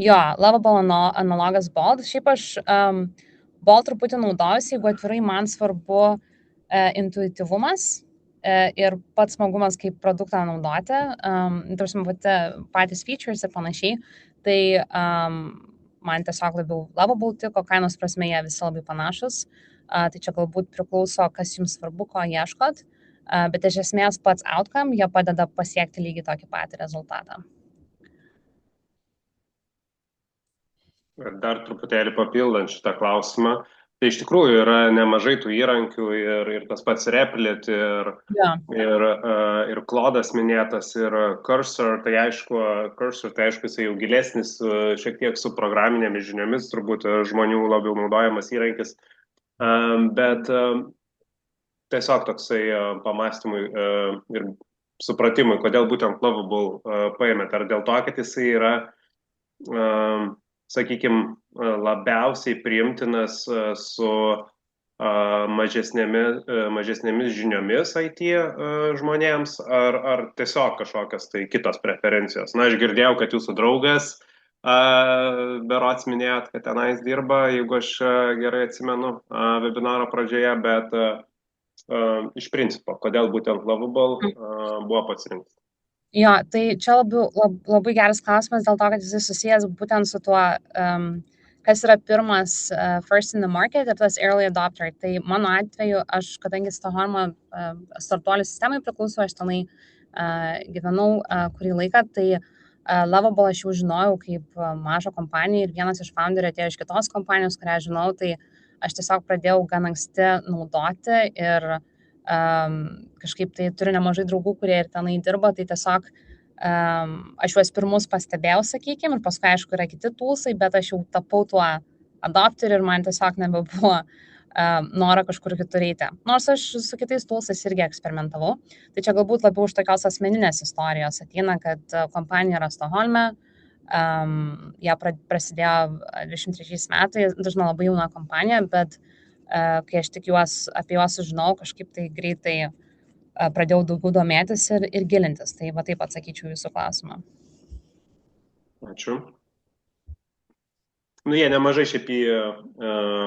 Jo, Lovable analogas Bolt. Šiaip aš Bolt truputį naudojusi, jeigu atvirai man svarbu intuityvumas ir pats smagumas, kaip produktą naudoti, patys features ir panašiai. Tai man tiesiog labiau Lovable tiko, kainos prasme jie visi labai panašus. Tai čia galbūt priklauso, kas jums svarbu, ko ieškot. Bet iš esmės pats outcome, jie padeda pasiekti lygiai tokį patį rezultatą. Dar truputėlį papildant šitą klausimą, tai iš tikrųjų yra nemažai tų įrankių ir tas pats Replit, ir Claude'as minėtas, ir Cursor, tai aišku, jisai jau gilesnis, šiek tiek su programinėmis žiniomis, turbūt žmonių labiau naudojamas įrankis, bet tiesiog toksai pamastymui ir supratimui, kodėl būtent Lovable paėmėt. Ar dėl to, kad jisai yra, sakykime, labiausiai priimtinas su mažesnėmis žiniomis IT žmonėms, ar tiesiog kažkokios tai kitos preferencijos. Na, aš girdėjau, kad jūsų draugas berods minėjot, kad tenais dirba, jeigu aš gerai atsimenu webinaro pradžioje, bet iš principo, kodėl būtent Lovable buvo pasirinktas? Jo, tai čia labai geras klausimas dėl to, kad jis susijęs būtent su tuo, kas yra pirmas first in the market ir tas early adopter. Tai mano atveju, aš, kadangi Stokholmo startuolių sistemai priklausau, aš tenai gyvenau kurį laiką, tai Lovable aš jau žinojau kaip mažą kompaniją ir vienas iš founderių atėjo iš kitos kompanijos, kurią žinau, tai aš tiesiog pradėjau gan anksti naudoti ir kažkaip tai turiu nemažai draugų, kurie ir tenai dirba, tai tiesiog aš juos pirmus pastebėjau, sakykime, ir paskui, aišku, yra kiti toolsai, bet aš jau tapau tuo adopteriu ir man tiesiog nebebuvo noro kažkur kitur eiti. Nors aš su kitais toolsais irgi eksperimentavau, tai čia galbūt labiau už tokios asmeninės istorijos ateina, kad kompanija yra Stokholme, jie prasidėjo 23 metais, dažnai labai jauna kompanija, bet kai aš tik apie juos sužinau, kažkaip tai greitai pradėjau daugiau domėtis ir gilintis. Tai va taip atsakyčiau jūsų klausimą. Ačiū. Jie nemažai šiaip į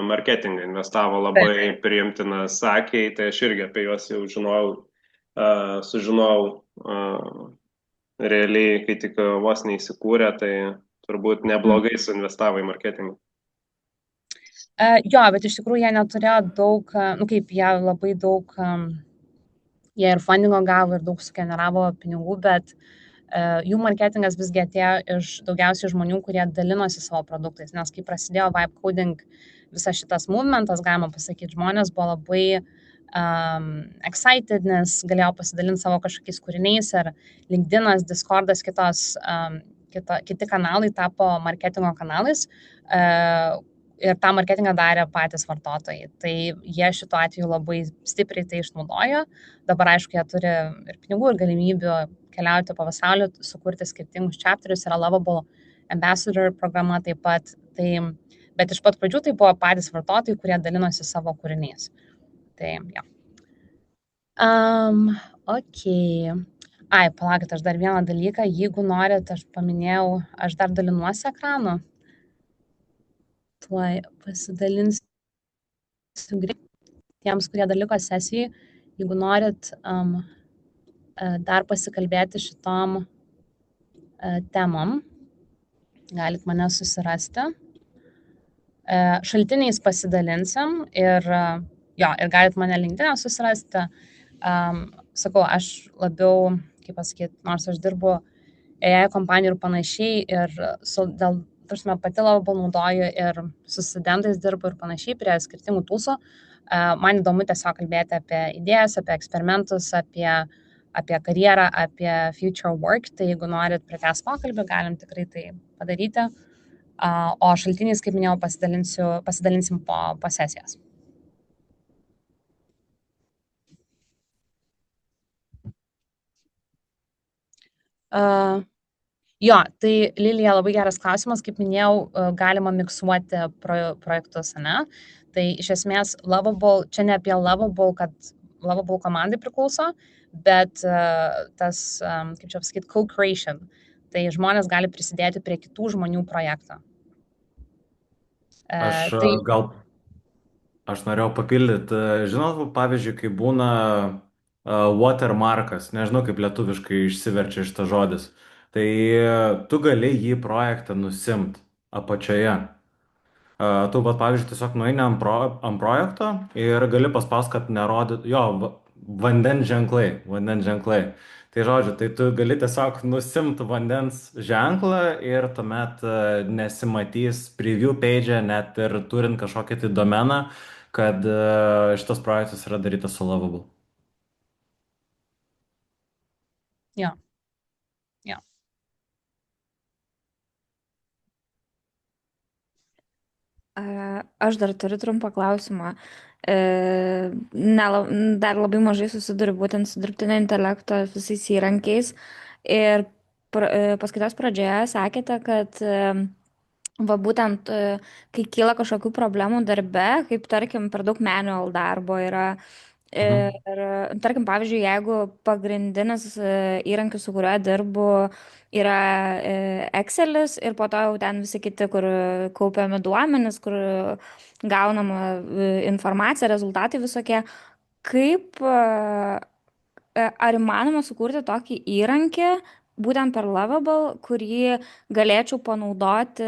marketingą investavo, labai priimtinas sakiai, tai aš irgi apie juos jau sužinojau realiai, kai tik vos neįsikūrė, tai turbūt neblogai suinvestavo į marketingą. Jo, bet iš tikrųjų jie neturėjo daug, jie labai daug, jie ir fundingo gavo ir daug sugeneravo pinigų, bet jų marketingas visgi atėjo iš daugiausiai žmonių, kurie dalinosi savo produktais, nes kai prasidėjo Vibe Coding, visas šitas movementas, galima pasakyti, žmonės buvo labai excited, nes galėjo pasidalinti savo kažkokiais kūriniais ir LinkedInas, Discordas, kiti kanalai tapo marketingo kanalais, ir tą marketingą darė patys vartotojai. Tai jie šituo atveju labai stipriai tai išnaudojo. Dabar, aišku, jie turi ir pinigų, ir galimybių keliauti po pasaulį, sukurti skirtingus chapterius, yra Lovable Ambassador programa taip pat. Tai, bet iš pat pradžių tai buvo patys vartotojai, kurie dalinosi savo kūriniais. Tai, jo. Ok. Ai, palaukit, aš dar vieną dalyką, jeigu norit, aš paminėjau, aš dar dalinuosi ekranu. Tuoj pasidalinsiu tiems, kurie dar liko sesijai, jeigu norit dar pasikalbėti šitom temom, galit mane susirasti. Šaltiniais pasidalinsim ir galit mane LinkedIn susirasti. Sakau, aš labiau, kaip pasakyti, nors aš dirbu AI kompanijų ir panašiai, ir pati Lovable naudoju ir su studentais dirbu ir panašiai prie skirtingų toolsų. Man įdomu tiesiog kalbėti apie idėjas, apie eksperimentus, apie karjerą, apie future work. Tai jeigu norit pratęsti pokalbį, galim tikrai tai padaryti. O šaltiniais, kaip minėjau, pasidalinsim po sesijos. Jo, tai Lilija, labai geras klausimas, kaip minėjau, galima miksuoti projektus, ne? Tai iš esmės Lovable, čia ne apie Lovable, kad Lovable komandai priklauso, bet tas, kaip čia pasakyti, co-creation. Tai žmonės gali prisidėti prie kitų žmonių projekto. Aš norėjau papildyti, žinot, pavyzdžiui, kai būna watermarkas, nežinau kaip lietuviškai išsiverčia šitas žodis, tai tu gali jį projektą nusimt apačioje. Tu, pavyzdžiui, tiesiog nueini ant projekto ir gali paspaust, kad nerodyt, vandens ženklai. Tai žodžiu, tai tu gali tiesiog nusimt vandens ženklą ir tuomet nesimatys preview page, net ir turint kažkokį tai domeną, kad šitas projektas yra darytas su Lovable. Jo. Aš dar turiu trumpą klausimą. Dar labai mažai susiduriu būtent su dirbtinio intelekto visais įrankiais. Ir paskaitos pradžioje sakėte, kad būtent kai kyla kažkokių problemų darbe, kaip tarkim per daug manual darbo yra. Ir tarkim, pavyzdžiui, jeigu pagrindinis įrankis, su kuriuo dirbu, yra Excelis ir po to jau ten visi kiti, kur kaupiami duomenys, kur gaunama informacija, rezultatai visokie, kaip ar įmanoma sukurti tokį įrankį, būtent per Lovable, kurį galėčiau panaudoti,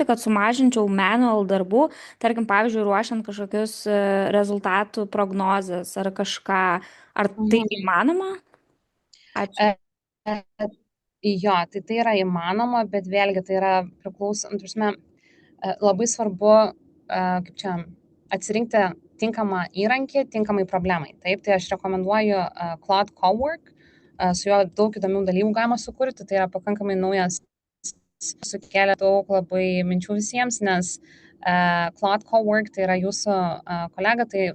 kad sumažinčiau manual darbų, tarkim, pavyzdžiui, ruošiant kažkokius rezultatų prognozes ar kažką. Ar tai įmanoma? Ačiū. Jo, tai yra įmanoma, bet vėlgi tai yra priklauso, labai svarbu, kaip čia, atsirinkti tinkamą įrankį, tinkamai problemai. Taip, tai aš rekomenduoju Claude Cowork, su juo daug įdomių dalykų galima sukurti, tai yra pakankamai naujas, sukėlė daug labai minčių visiems, nes Claude Cowork tai yra jūsų kolega, tai,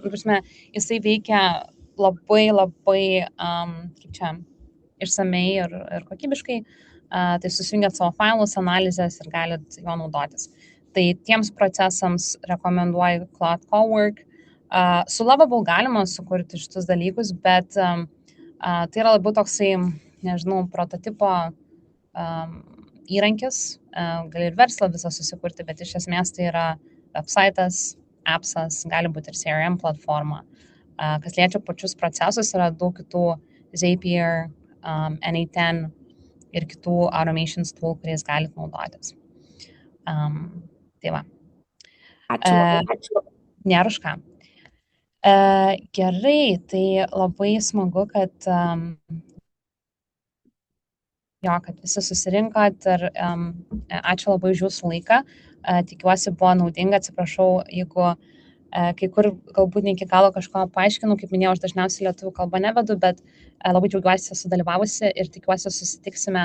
jisai veikia labai, kaip čia, išsamei ir kokybiškai, tai susijungiat savo failus, analizės ir galit jo naudotis. Tai tiems procesams rekomenduoju Claude Cowork. Su Lovable galima sukurti šitus dalykus, bet tai yra labiau toksai, nežinau, prototipo įrankis, gali ir verslą visą susikurti, bet iš esmės tai yra websaitas, appsas, gali būti ir CRM platforma. Kas liečia pačius procesus, yra daug kitų Zapier, NA10 ir kitų automations tool, kuriais galit naudotis. Tai va. Ačiū. Nėra už ką. Gerai, tai labai smagu, kad visi susirinkot ir ačiū labai už jūsų laiką. Tikiuosi buvo naudinga, atsiprašau, jeigu kai kur galbūt ne iki galo kažko paaiškinu, kaip minėjau, aš dažniausiai lietuvių kalbą nevedu, bet labai džiaugiuosi sudalyvavusi ir tikiuosi susitiksime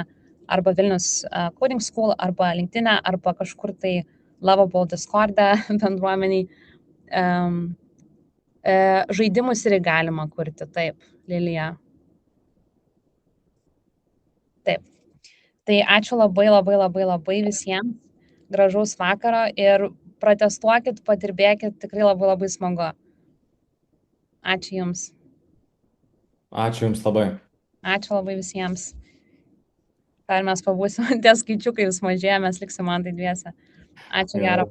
arba Vilnius Coding School, arba LinkedIn, arba kažkur tai Lovable Discord'e bendruomeniai. Žaidimus irgi galima kurti, taip, Lilija. Taip. Tai ačiū labai visiems. Gražaus vakaro ir protestuokit, padirbėkit, tikrai labai smagu. Ačiū Jums. Ačiū Jums labai. Ačiū labai visiems. Ar mes pabūsim, tie skaičiukai vis mažėja, mes liksim man tai dviese. Ačiū, Jo. gerą.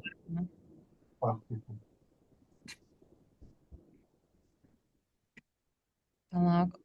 Palauk.